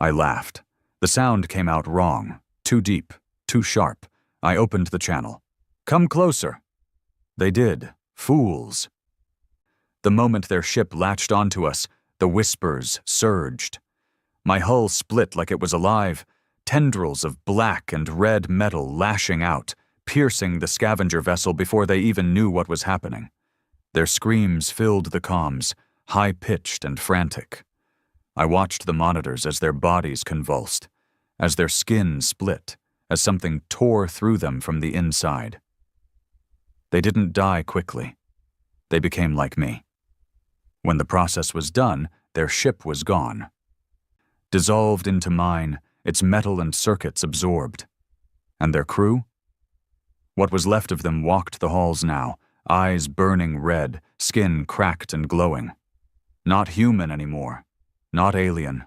I laughed. The sound came out wrong, too deep, too sharp. I opened the channel. "Come closer." They did. Fools. The moment their ship latched onto us, the whispers surged. My hull split like it was alive, tendrils of black and red metal lashing out, piercing the scavenger vessel before they even knew what was happening. Their screams filled the comms, high-pitched and frantic. I watched the monitors as their bodies convulsed, as their skin split, as something tore through them from the inside. They didn't die quickly. They became like me. When the process was done, their ship was gone. Dissolved into mine, its metal and circuits absorbed. And their crew? What was left of them walked the halls now, eyes burning red, skin cracked and glowing. Not human anymore. Not alien.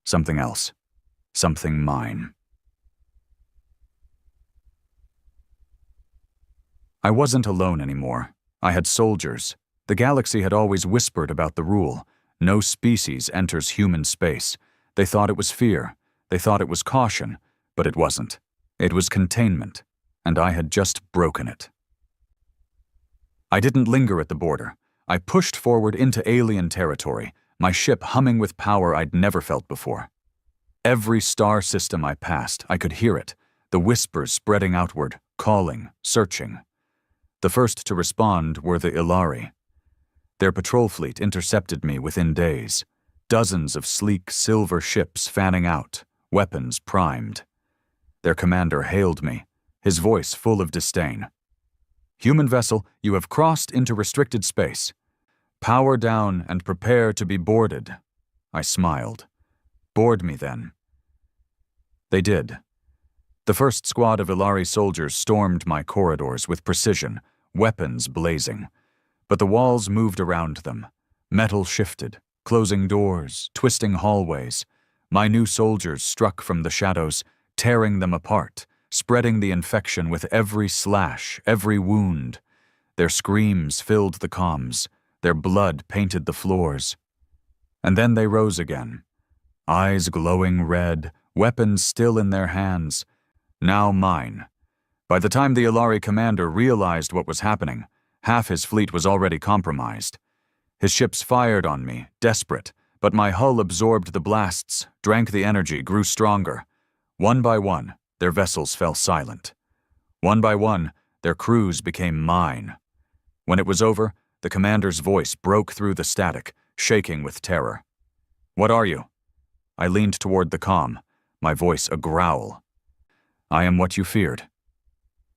Something else. Something mine. I wasn't alone anymore. I had soldiers. The galaxy had always whispered about the rule. No species enters human space. They thought it was fear. They thought it was caution. But it wasn't. It was containment, and I had just broken it. I didn't linger at the border. I pushed forward into alien territory, my ship humming with power I'd never felt before. Every star system I passed, I could hear it, the whispers spreading outward, calling, searching. The first to respond were the Ilari. Their patrol fleet intercepted me within days, dozens of sleek silver ships fanning out, weapons primed. Their commander hailed me, his voice full of disdain. "Human vessel, you have crossed into restricted space. Power down and prepare to be boarded." I smiled. "Board me then." They did. The first squad of Ilari soldiers stormed my corridors with precision, weapons blazing. But the walls moved around them. Metal shifted, closing doors, twisting hallways. My new soldiers struck from the shadows, tearing them apart, spreading the infection with every slash, every wound. Their screams filled the comms. Their blood painted the floors. And then they rose again. Eyes glowing red, weapons still in their hands. Now mine. By the time the Ilari commander realized what was happening, half his fleet was already compromised. His ships fired on me, desperate, but my hull absorbed the blasts, drank the energy, grew stronger. One by one, their vessels fell silent. One by one, their crews became mine. When it was over, the commander's voice broke through the static, shaking with terror. "What are you?" I leaned toward the comm, my voice a growl. "I am what you feared."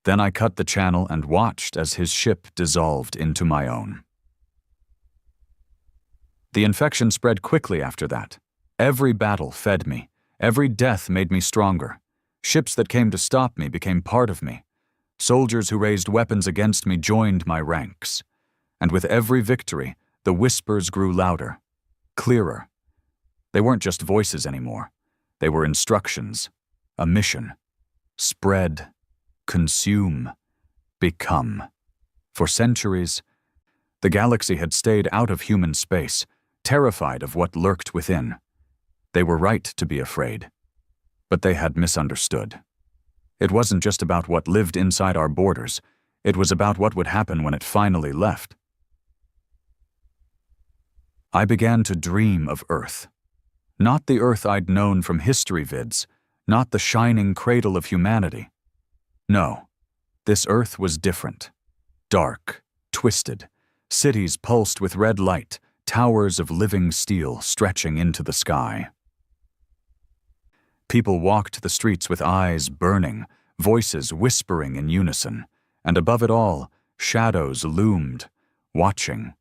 Then I cut the channel and watched as his ship dissolved into my own. The infection spread quickly after that. Every battle fed me. Every death made me stronger. Ships that came to stop me became part of me. Soldiers who raised weapons against me joined my ranks. And with every victory, the whispers grew louder, clearer. They weren't just voices anymore. They were instructions, a mission. Spread, consume, become. For centuries, the galaxy had stayed out of human space, terrified of what lurked within. They were right to be afraid, but they had misunderstood. It wasn't just about what lived inside our borders, it was about what would happen when it finally left. I began to dream of Earth. Not the Earth I'd known from history vids, not the shining cradle of humanity. No, this Earth was different. Dark, twisted, cities pulsed with red light, towers of living steel stretching into the sky. People walked the streets with eyes burning, voices whispering in unison, and above it all, shadows loomed, watching,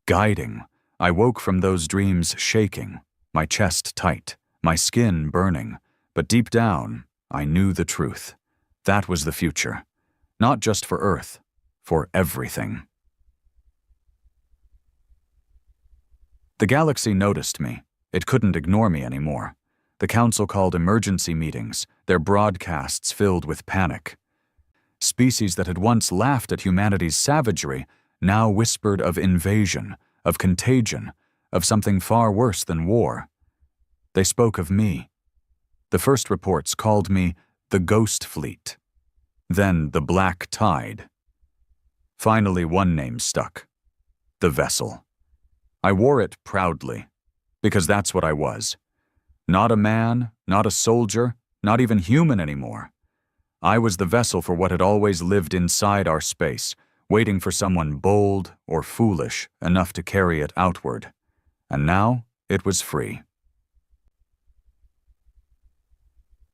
guiding. I woke from those dreams shaking, my chest tight, my skin burning, but deep down, I knew the truth. That was the future, not just for Earth, for everything. The galaxy noticed me. It couldn't ignore me anymore. The council called emergency meetings, their broadcasts filled with panic. Species that had once laughed at humanity's savagery now whispered of invasion, of contagion, of something far worse than war. They spoke of me. The first reports called me the Ghost Fleet, then the Black Tide. Finally, one name stuck: the Vessel. I wore it proudly, because that's what I was. Not a man, not a soldier, not even human anymore. I was the vessel for what had always lived inside our space, waiting for someone bold or foolish enough to carry it outward. And now it was free.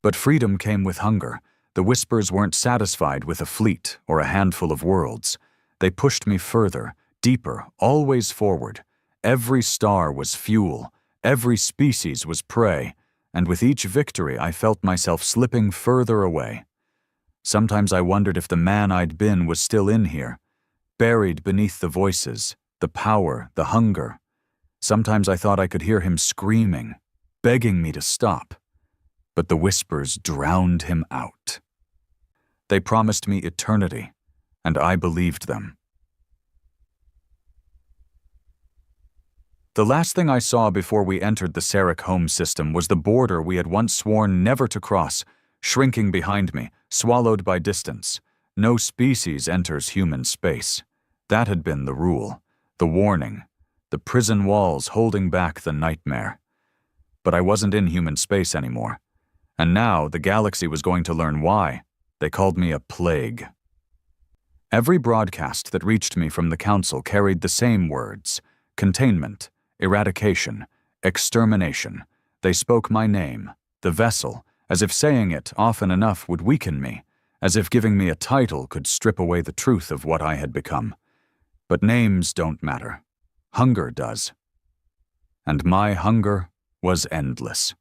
But freedom came with hunger. The whispers weren't satisfied with a fleet or a handful of worlds. They pushed me further, deeper, always forward. Every star was fuel. Every species was prey. And with each victory, I felt myself slipping further away. Sometimes I wondered if the man I'd been was still in here, buried beneath the voices, the power, the hunger. Sometimes I thought I could hear him screaming, begging me to stop. But the whispers drowned him out. They promised me eternity, and I believed them. The last thing I saw before we entered the Sarek home system was the border we had once sworn never to cross, shrinking behind me, swallowed by distance. No species enters human space. That had been the rule, the warning, the prison walls holding back the nightmare. But I wasn't in human space anymore. And now the galaxy was going to learn why. They called me a plague. Every broadcast that reached me from the Council carried the same words: containment, eradication, extermination. They spoke my name, the vessel, as if saying it often enough would weaken me, as if giving me a title could strip away the truth of what I had become. But names don't matter. Hunger does. And my hunger was endless.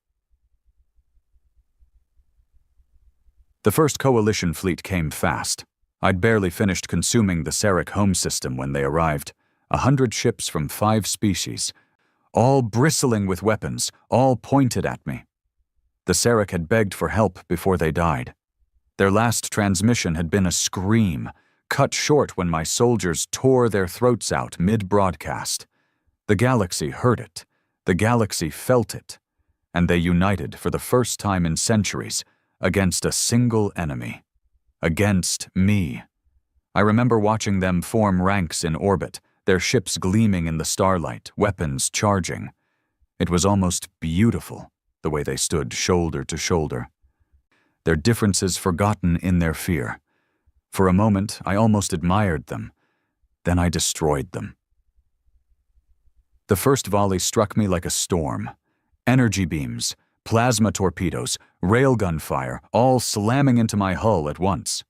The first Coalition fleet came fast. I'd barely finished consuming the Sarek home system when they arrived. 100 ships from 5 species, all bristling with weapons, all pointed at me. The Sarek had begged for help before they died. Their last transmission had been a scream, cut short when my soldiers tore their throats out mid-broadcast. The galaxy heard it, the galaxy felt it, and they united for the first time in centuries against a single enemy. Against me. I remember watching them form ranks in orbit, their ships gleaming in the starlight, weapons charging. It was almost beautiful, the way they stood shoulder to shoulder. Their differences forgotten in their fear. For a moment, I almost admired them. Then I destroyed them. The first volley struck me like a storm. Energy beams, plasma torpedoes, railgun fire, all slamming into my hull at once.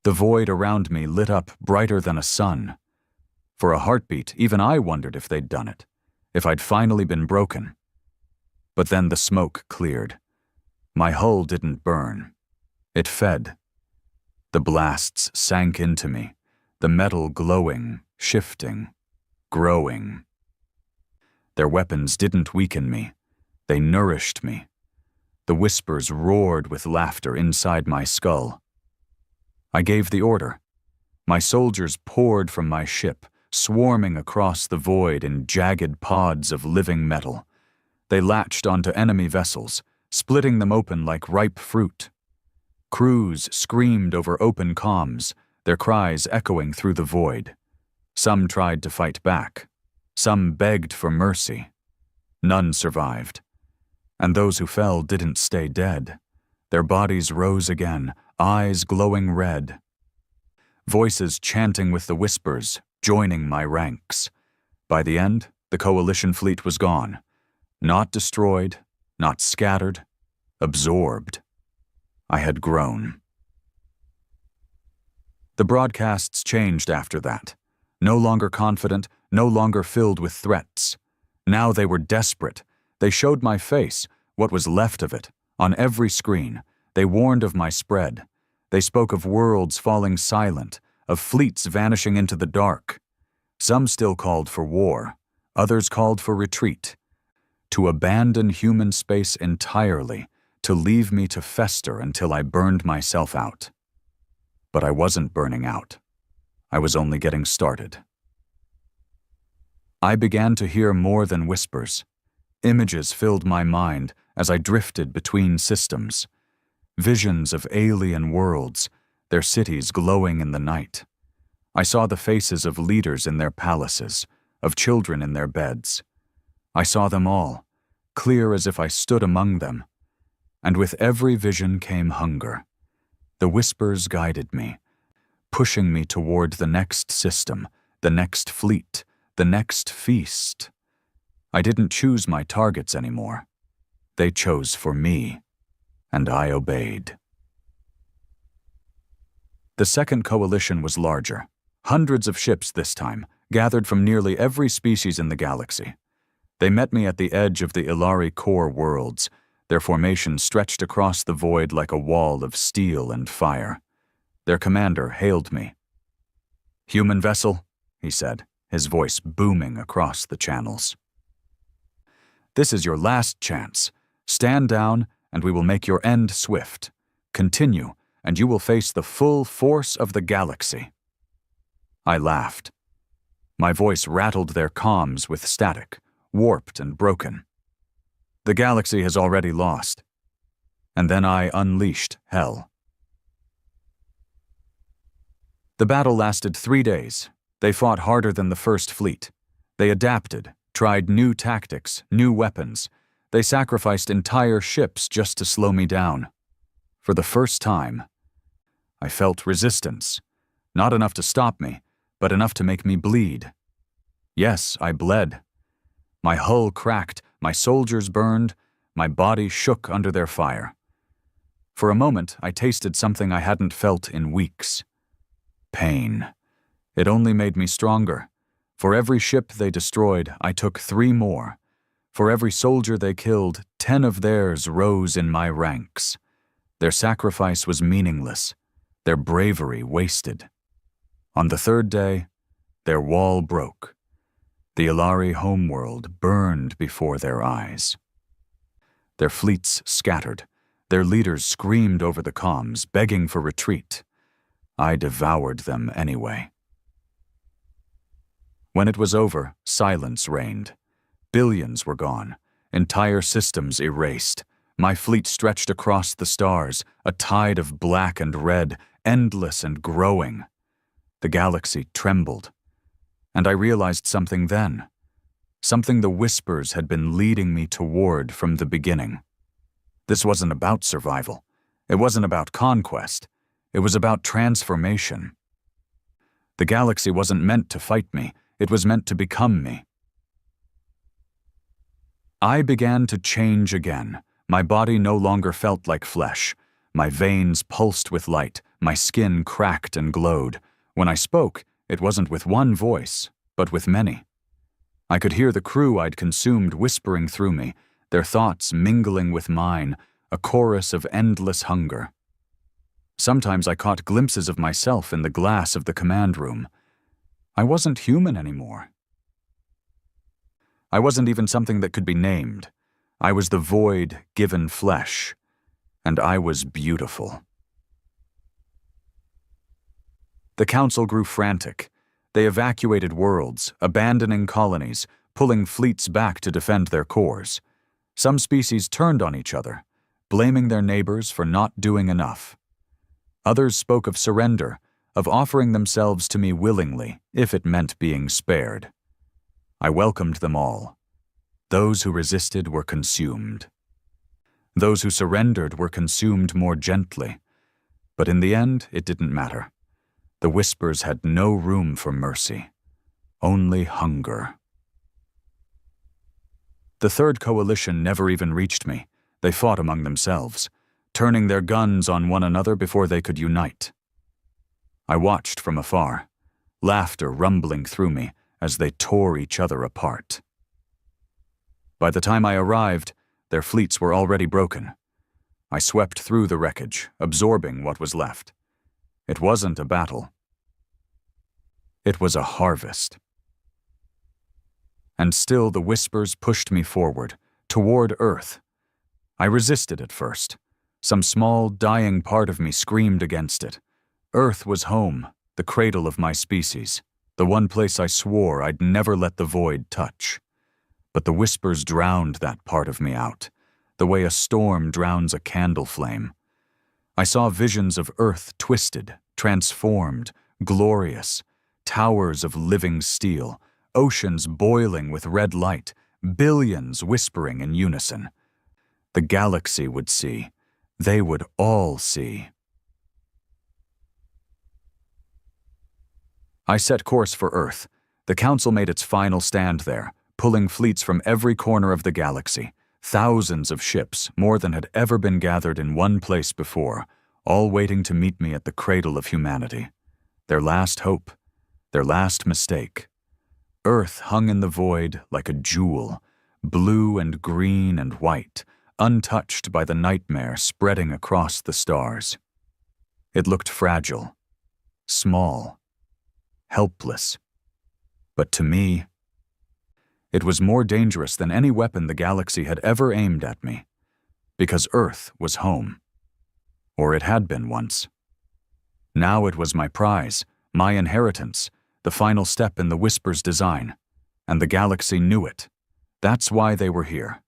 The void around me lit up brighter than a sun. For a heartbeat, even I wondered if they'd done it, if I'd finally been broken. But then the smoke cleared. My hull didn't burn. It fed. The blasts sank into me, the metal glowing, shifting, growing. Their weapons didn't weaken me. They nourished me. The whispers roared with laughter inside my skull. I gave the order. My soldiers poured from my ship, swarming across the void in jagged pods of living metal. They latched onto enemy vessels, splitting them open like ripe fruit. Crews screamed over open comms, their cries echoing through the void. Some tried to fight back. Some begged for mercy. None survived. And those who fell didn't stay dead. Their bodies rose again, eyes glowing red. Voices chanting with the whispers, joining my ranks. By the end, the Coalition fleet was gone. Not destroyed, not scattered, absorbed. I had grown. The broadcasts changed after that. No longer confident, no longer filled with threats. Now they were desperate. They showed my face, what was left of it, on every screen. They warned of my spread. They spoke of worlds falling silent, of fleets vanishing into the dark. Some still called for war. Others called for retreat. To abandon human space entirely, to leave me to fester until I burned myself out. But I wasn't burning out. I was only getting started. I began to hear more than whispers. Images filled my mind as I drifted between systems. Visions of alien worlds, their cities glowing in the night. I saw the faces of leaders in their palaces, of children in their beds. I saw them all, clear as if I stood among them. And with every vision came hunger. The whispers guided me, pushing me toward the next system, the next fleet, the next feast. I didn't choose my targets anymore. They chose for me, and I obeyed. The second coalition was larger. Hundreds of ships this time, gathered from nearly every species in the galaxy. They met me at the edge of the Ilari core worlds. Their formation stretched across the void like a wall of steel and fire. Their commander hailed me. "Human vessel," he said, his voice booming across the channels. "This is your last chance. Stand down, and we will make your end swift. Continue, and you will face the full force of the galaxy." I laughed. My voice rattled their comms with static, warped and broken. "The galaxy has already lost." and then I unleashed hell. The battle lasted 3 days. They fought harder than the First Fleet. They adapted, tried new tactics, new weapons. They sacrificed entire ships just to slow me down. For the first time, I felt resistance. Not enough to stop me, but enough to make me bleed. Yes, I bled. My hull cracked, my soldiers burned, my body shook under their fire. For a moment, I tasted something I hadn't felt in weeks. Pain. It only made me stronger. For every ship they destroyed, I took 3 more. For every soldier they killed, 10 of theirs rose in my ranks. Their sacrifice was meaningless, their bravery wasted. On the 3rd day, their wall broke. The Ilari homeworld burned before their eyes. Their fleets scattered. Their leaders screamed over the comms, begging for retreat. I devoured them anyway. When it was over, silence reigned. Billions were gone, entire systems erased. My fleet stretched across the stars, a tide of black and red, endless and growing. The galaxy trembled. And I realized something then. Something the Whispers had been leading me toward from the beginning. This wasn't about survival. It wasn't about conquest. It was about transformation. The galaxy wasn't meant to fight me. It was meant to become me. I began to change again. My body no longer felt like flesh. My veins pulsed with light. My skin cracked and glowed. When I spoke, it wasn't with one voice, but with many. I could hear the crew I'd consumed whispering through me, their thoughts mingling with mine, a chorus of endless hunger. Sometimes I caught glimpses of myself in the glass of the command room. I wasn't human anymore. I wasn't even something that could be named. I was the void given flesh, and I was beautiful. The council grew frantic. They evacuated worlds, abandoning colonies, pulling fleets back to defend their cores. Some species turned on each other, blaming their neighbors for not doing enough. Others spoke of surrender, of offering themselves to me willingly, if it meant being spared. I welcomed them all. Those who resisted were consumed. Those who surrendered were consumed more gently. But in the end, it didn't matter. The Whispers had no room for mercy, only hunger. The Third Coalition never even reached me. They fought among themselves, turning their guns on one another before they could unite. I watched from afar, laughter rumbling through me as they tore each other apart. By the time I arrived, their fleets were already broken. I swept through the wreckage, absorbing what was left. It wasn't a battle. It was a harvest. And still the Whispers pushed me forward, toward Earth. I resisted at first. Some small, dying part of me screamed against it. Earth was home, the cradle of my species, the one place I swore I'd never let the void touch. But the Whispers drowned that part of me out, the way a storm drowns a candle flame. I saw visions of Earth twisted, transformed, glorious, towers of living steel, oceans boiling with red light, billions whispering in unison. The galaxy would see. They would all see. I set course for Earth. The Council made its final stand there, pulling fleets from every corner of the galaxy, thousands of ships, more than had ever been gathered in one place before, all waiting to meet me at the cradle of humanity. Their last hope, their last mistake. Earth hung in the void like a jewel, blue and green and white, untouched by the nightmare spreading across the stars. It looked fragile, small, helpless. But to me, it was more dangerous than any weapon the galaxy had ever aimed at me, because Earth was home. Or it had been once. Now it was my prize, my inheritance, the final step in the Whispers' design, and the galaxy knew it. That's why they were here.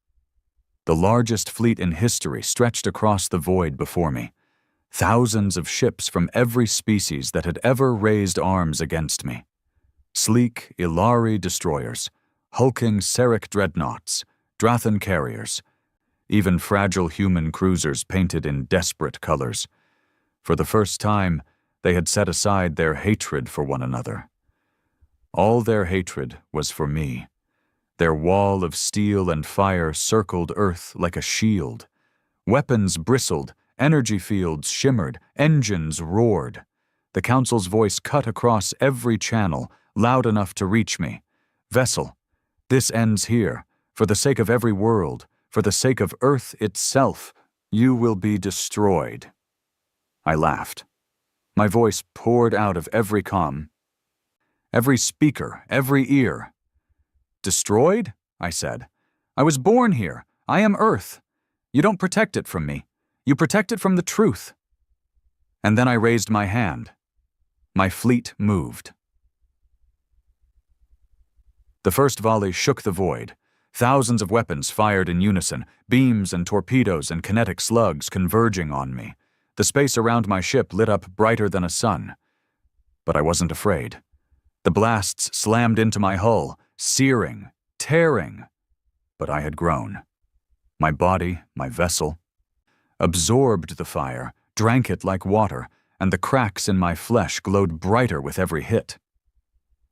The largest fleet in history stretched across the void before me. Thousands of ships from every species that had ever raised arms against me. Sleek Ilari destroyers, hulking Seric dreadnoughts, Drathan carriers, even fragile human cruisers painted in desperate colors. For the first time, they had set aside their hatred for one another. All their hatred was for me. Their wall of steel and fire circled Earth like a shield. Weapons bristled, energy fields shimmered, engines roared. The Council's voice cut across every channel, loud enough to reach me. Vessel, this ends here. For the sake of every world, for the sake of Earth itself, you will be destroyed. I laughed. My voice poured out of every comm, every speaker, every ear. Destroyed? I said. I was born here. I am Earth. You don't protect it from me. You protect it from the truth. And then I raised my hand. My fleet moved. The first volley shook the void. Thousands of weapons fired in unison, beams and torpedoes and kinetic slugs converging on me. The space around my ship lit up brighter than a sun. But I wasn't afraid. The blasts slammed into my hull, searing, tearing. But I had grown. My body, my vessel, absorbed the fire, drank it like water, and the cracks in my flesh glowed brighter with every hit.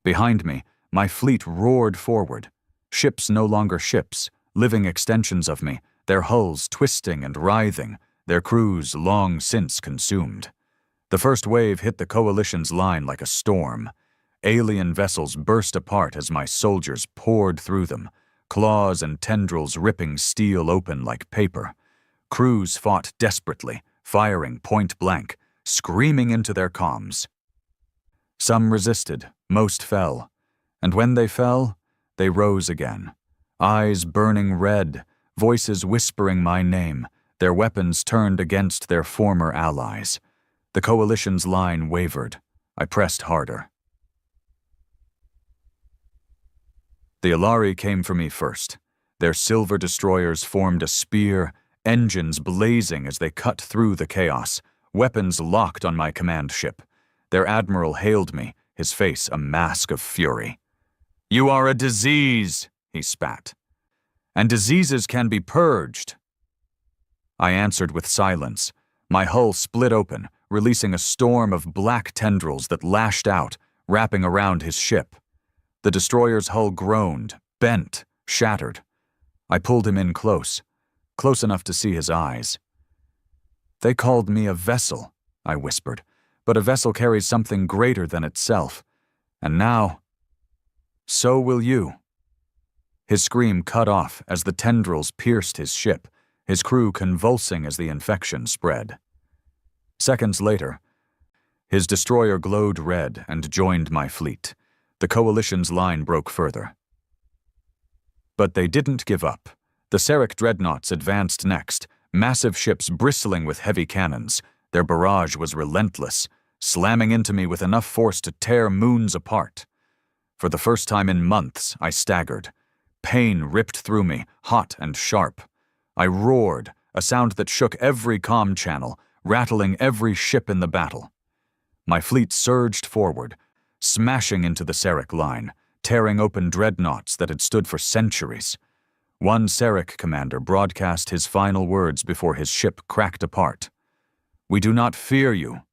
Behind me, my fleet roared forward. Ships no longer ships, living extensions of me, their hulls twisting and writhing, their crews long since consumed. The first wave hit the Coalition's line like a storm. Alien vessels burst apart as my soldiers poured through them, claws and tendrils ripping steel open like paper. Crews fought desperately, firing point blank, screaming into their comms. Some resisted, most fell, and when they fell, they rose again, eyes burning red, voices whispering my name, their weapons turned against their former allies. The Coalition's line wavered. I pressed harder. The Ilari came for me first. Their silver destroyers formed a spear, engines blazing as they cut through the chaos, weapons locked on my command ship. Their admiral hailed me, his face a mask of fury. "You are a disease," he spat. "And diseases can be purged." I answered with silence. My hull split open, releasing a storm of black tendrils that lashed out, wrapping around his ship. The destroyer's hull groaned, bent, shattered. I pulled him in close enough to see his eyes. "They called me a vessel," I whispered, "but a vessel carries something greater than itself. And now, so will you." His scream cut off as the tendrils pierced his ship, his crew convulsing as the infection spread. Seconds later, his destroyer glowed red and joined my fleet. The Coalition's line broke further. But they didn't give up. The Seric dreadnoughts advanced next, massive ships bristling with heavy cannons. Their barrage was relentless, slamming into me with enough force to tear moons apart. For the first time in months, I staggered. Pain ripped through me, hot and sharp. I roared, a sound that shook every comm channel, rattling every ship in the battle. My fleet surged forward, smashing into the Seric line, tearing open dreadnoughts that had stood for centuries. One Seric commander broadcast his final words before his ship cracked apart. "We do not fear you."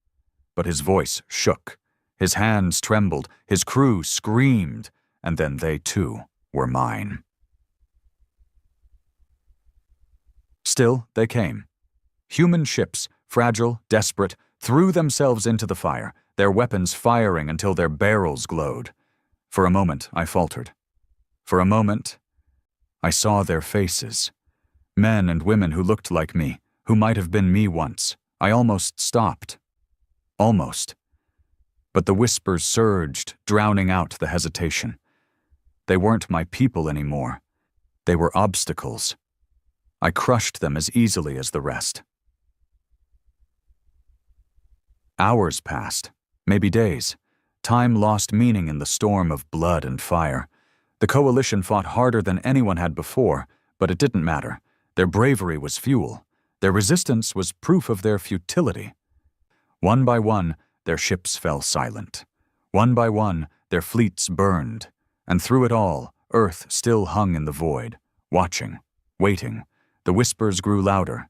But his voice shook. His hands trembled, his crew screamed, and then they too were mine. Still, they came. Human ships, fragile, desperate, threw themselves into the fire, their weapons firing until their barrels glowed. For a moment, I faltered. For a moment, I saw their faces. Men and women who looked like me, who might have been me once. I almost stopped. Almost. But the whispers surged, drowning out the hesitation. They weren't my people anymore. They were obstacles. I crushed them as easily as the rest. Hours passed, maybe days. Time lost meaning in the storm of blood and fire. The Coalition fought harder than anyone had before, but it didn't matter. Their bravery was fuel. Their resistance was proof of their futility. One by one, their ships fell silent. One by one, their fleets burned. And through it all, Earth still hung in the void, watching, waiting. The whispers grew louder.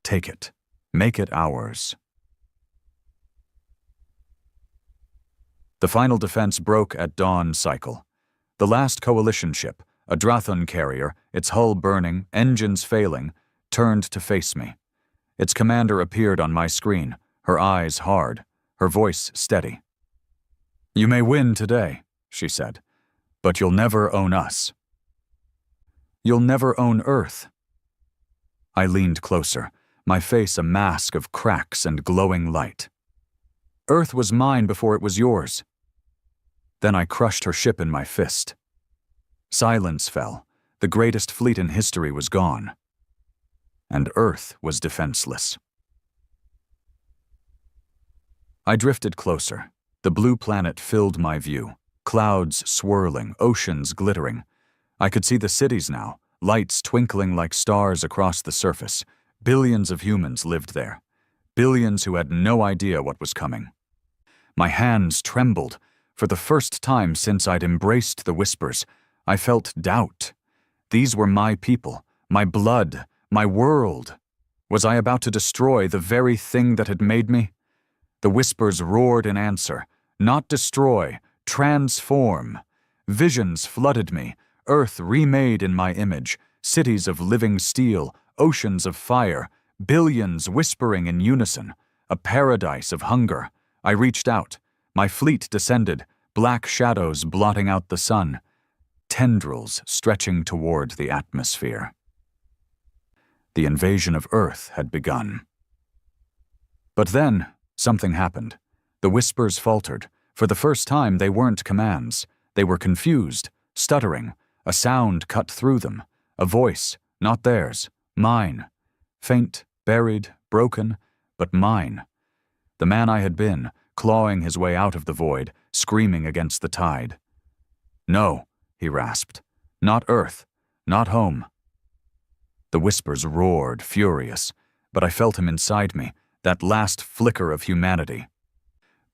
Take it. Make it ours. The final defense broke at dawn cycle. The last coalition ship, a Drathun carrier, its hull burning, engines failing, turned to face me. Its commander appeared on my screen, her eyes hard, her voice steady. "You may win today," she said, "but you'll never own us. You'll never own Earth." I leaned closer, my face a mask of cracks and glowing light. "Earth was mine before it was yours." Then I crushed her ship in my fist. Silence fell. The greatest fleet in history was gone. And Earth was defenseless. I drifted closer. The blue planet filled my view. Clouds swirling, oceans glittering. I could see the cities now, lights twinkling like stars across the surface. Billions of humans lived there. Billions who had no idea what was coming. My hands trembled. For the first time since I'd embraced the whispers, I felt doubt. These were my people, my blood, my world. Was I about to destroy the very thing that had made me? The whispers roared in answer. Not destroy, transform. Visions flooded me, Earth remade in my image, cities of living steel, oceans of fire, billions whispering in unison, a paradise of hunger. I reached out. My fleet descended, black shadows blotting out the sun, tendrils stretching toward the atmosphere. The invasion of Earth had begun. But then, something happened. The whispers faltered. For the first time, they weren't commands. They were confused, stuttering. A sound cut through them. A voice, not theirs, mine. Faint, buried, broken, but mine. The man I had been, clawing his way out of the void, screaming against the tide. "No," he rasped. "Not Earth. Not home." The whispers roared, furious, but I felt him inside me, that last flicker of humanity,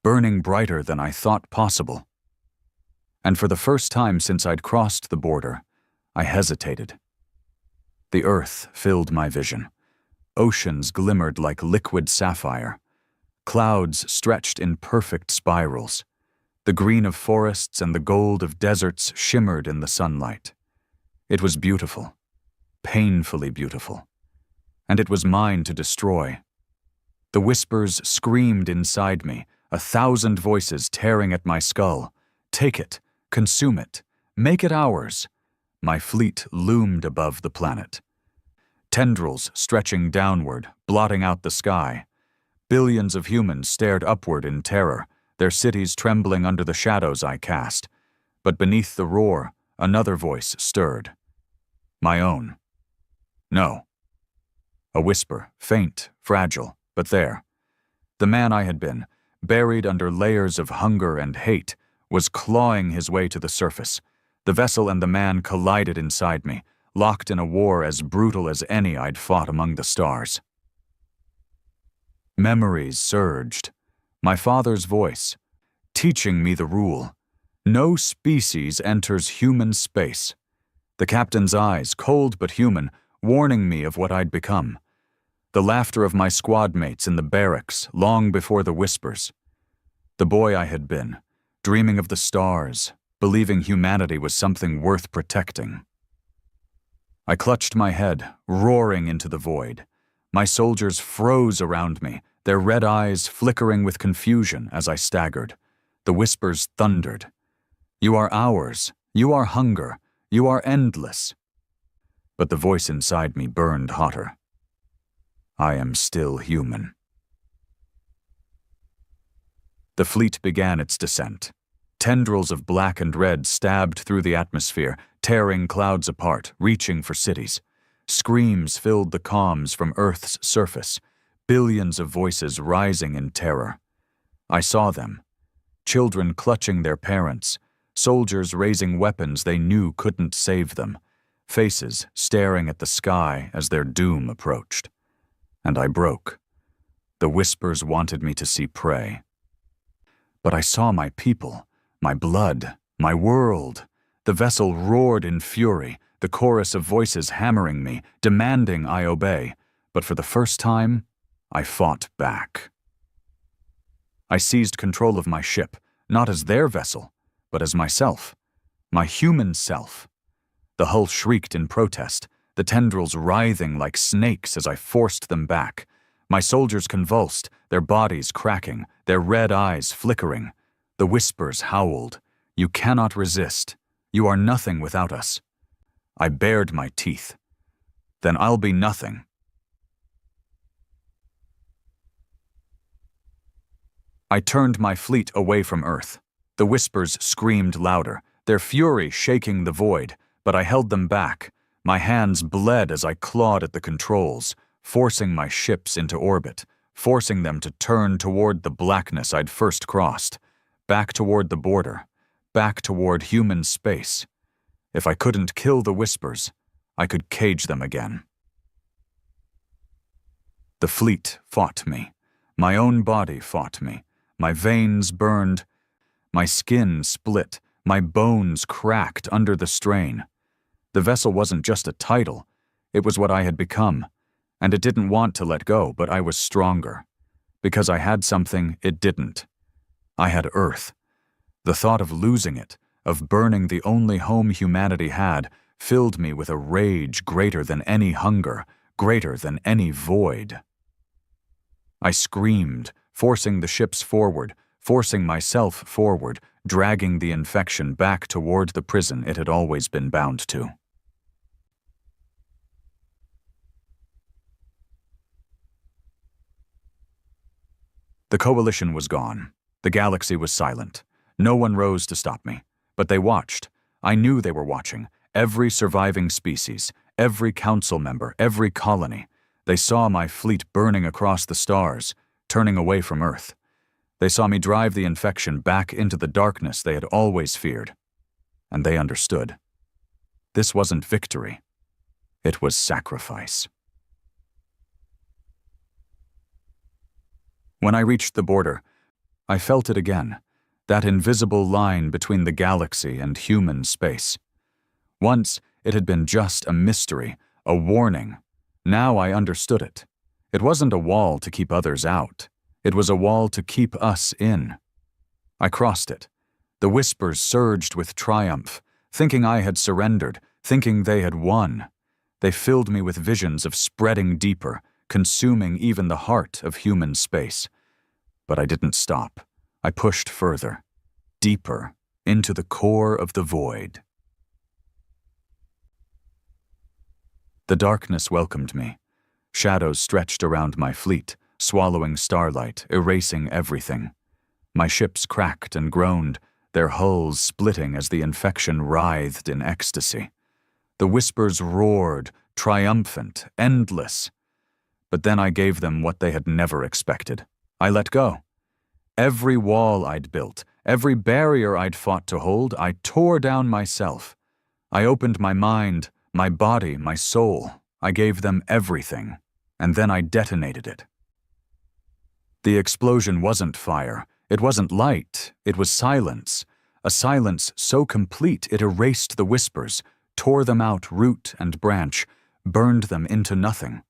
burning brighter than I thought possible. And for the first time since I'd crossed the border, I hesitated. The Earth filled my vision. Oceans glimmered like liquid sapphire. Clouds stretched in perfect spirals. The green of forests and the gold of deserts shimmered in the sunlight. It was beautiful, painfully beautiful, and it was mine to destroy. The whispers screamed inside me, 1,000 voices tearing at my skull. Take it, consume it, make it ours. My fleet loomed above the planet. Tendrils stretching downward, blotting out the sky. Billions of humans stared upward in terror, their cities trembling under the shadows I cast. But beneath the roar, another voice stirred. My own. No. A whisper, faint, fragile, but there. The man I had been, buried under layers of hunger and hate, was clawing his way to the surface. The vessel and the man collided inside me, locked in a war as brutal as any I'd fought among the stars. Memories surged. My father's voice, teaching me the rule. No species enters human space. The captain's eyes, cold but human, warning me of what I'd become. The laughter of my squad mates in the barracks, long before the whispers. The boy I had been, dreaming of the stars, believing humanity was something worth protecting. I clutched my head, roaring into the void. My soldiers froze around me, their red eyes flickering with confusion as I staggered. The whispers thundered. You are ours. You are hunger. You are endless. But the voice inside me burned hotter. I am still human. The fleet began its descent. Tendrils of black and red stabbed through the atmosphere, tearing clouds apart, reaching for cities. Screams filled the comms from Earth's surface, billions of voices rising in terror. I saw them. Children clutching their parents, soldiers raising weapons they knew couldn't save them, faces staring at the sky as their doom approached. And I broke. The whispers wanted me to see prey. But I saw my people, my blood, my world. The vessel roared in fury, the chorus of voices hammering me, demanding I obey. But for the first time, I fought back. I seized control of my ship, not as their vessel, but as myself, my human self. The hull shrieked in protest, the tendrils writhing like snakes as I forced them back. My soldiers convulsed, their bodies cracking, their red eyes flickering. The whispers howled, "You cannot resist. You are nothing without us." I bared my teeth. "Then I'll be nothing." I turned my fleet away from Earth. The whispers screamed louder, their fury shaking the void, but I held them back. My hands bled as I clawed at the controls, forcing my ships into orbit, forcing them to turn toward the blackness I'd first crossed, back toward the border, back toward human space. If I couldn't kill the whispers, I could cage them again. The fleet fought me. My own body fought me. My veins burned. My skin split. My bones cracked under the strain. The vessel wasn't just a title. It was what I had become. And it didn't want to let go, but I was stronger. Because I had something it didn't. I had Earth. The thought of losing it, of burning the only home humanity had, filled me with a rage greater than any hunger, greater than any void. I screamed, forcing the ships forward, forcing myself forward, dragging the infection back toward the prison it had always been bound to. The coalition was gone. The galaxy was silent. No one rose to stop me. But they watched. I knew they were watching. Every surviving species, every council member, every colony. They saw my fleet burning across the stars, turning away from Earth. They saw me drive the infection back into the darkness they had always feared. And they understood. This wasn't victory. It was sacrifice. When I reached the border, I felt it again, that invisible line between the galaxy and human space. Once, it had been just a mystery, a warning. Now I understood it. It wasn't a wall to keep others out. It was a wall to keep us in. I crossed it. The whispers surged with triumph, thinking I had surrendered, thinking they had won. They filled me with visions of spreading deeper, consuming even the heart of human space. But I didn't stop. I pushed further, deeper, into the core of the void. The darkness welcomed me. Shadows stretched around my fleet, swallowing starlight, erasing everything. My ships cracked and groaned, their hulls splitting as the infection writhed in ecstasy. The whispers roared, triumphant, endless. But then I gave them what they had never expected. I let go. Every wall I'd built, every barrier I'd fought to hold, I tore down myself. I opened my mind, my body, my soul. I gave them everything, and then I detonated it. The explosion wasn't fire, it wasn't light, it was silence. A silence so complete it erased the whispers, tore them out root and branch, burned them into nothing.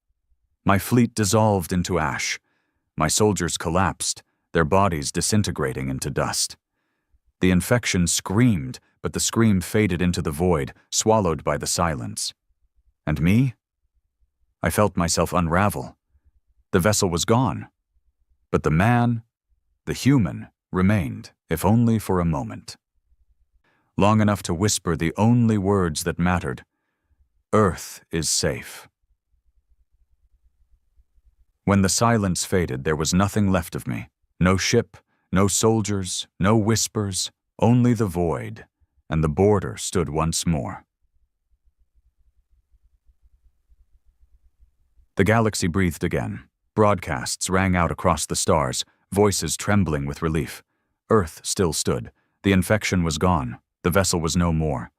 My fleet dissolved into ash. My soldiers collapsed, their bodies disintegrating into dust. The infection screamed, but the scream faded into the void, swallowed by the silence. And me? I felt myself unravel. The vessel was gone. But the man, the human, remained, if only for a moment. Long enough to whisper the only words that mattered. Earth is safe. When the silence faded, there was nothing left of me. No ship, no soldiers, no whispers, only the void, and the border stood once more. The galaxy breathed again. Broadcasts rang out across the stars, voices trembling with relief. Earth still stood. The infection was gone. The vessel was no more.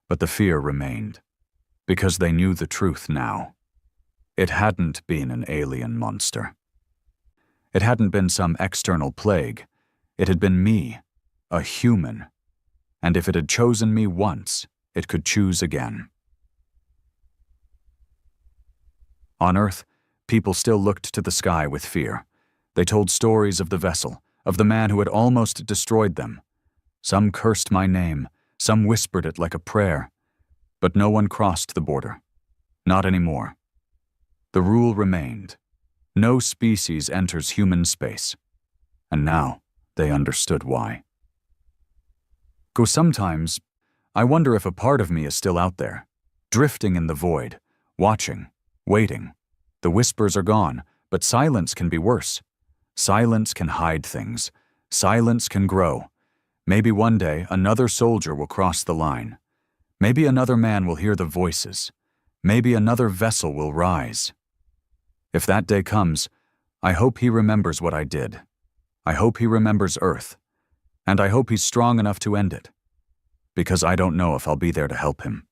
But the fear remained. because they knew the truth now. It hadn't been an alien monster. It hadn't been some external plague. It had been me, a human. And if it had chosen me once, it could choose again. On Earth, people still looked to the sky with fear. They told stories of the vessel, of the man who had almost destroyed them. Some cursed my name, some whispered it like a prayer. But no one crossed the border. Not anymore. The rule remained. No species enters human space. And now they understood why. Sometimes, I wonder if a part of me is still out there, drifting in the void, watching, waiting. The whispers are gone, but silence can be worse. Silence can hide things. Silence can grow. Maybe one day another soldier will cross the line. Maybe another man will hear the voices. Maybe another vessel will rise. If that day comes, I hope he remembers what I did. I hope he remembers Earth. And I hope he's strong enough to end it. Because I don't know if I'll be there to help him.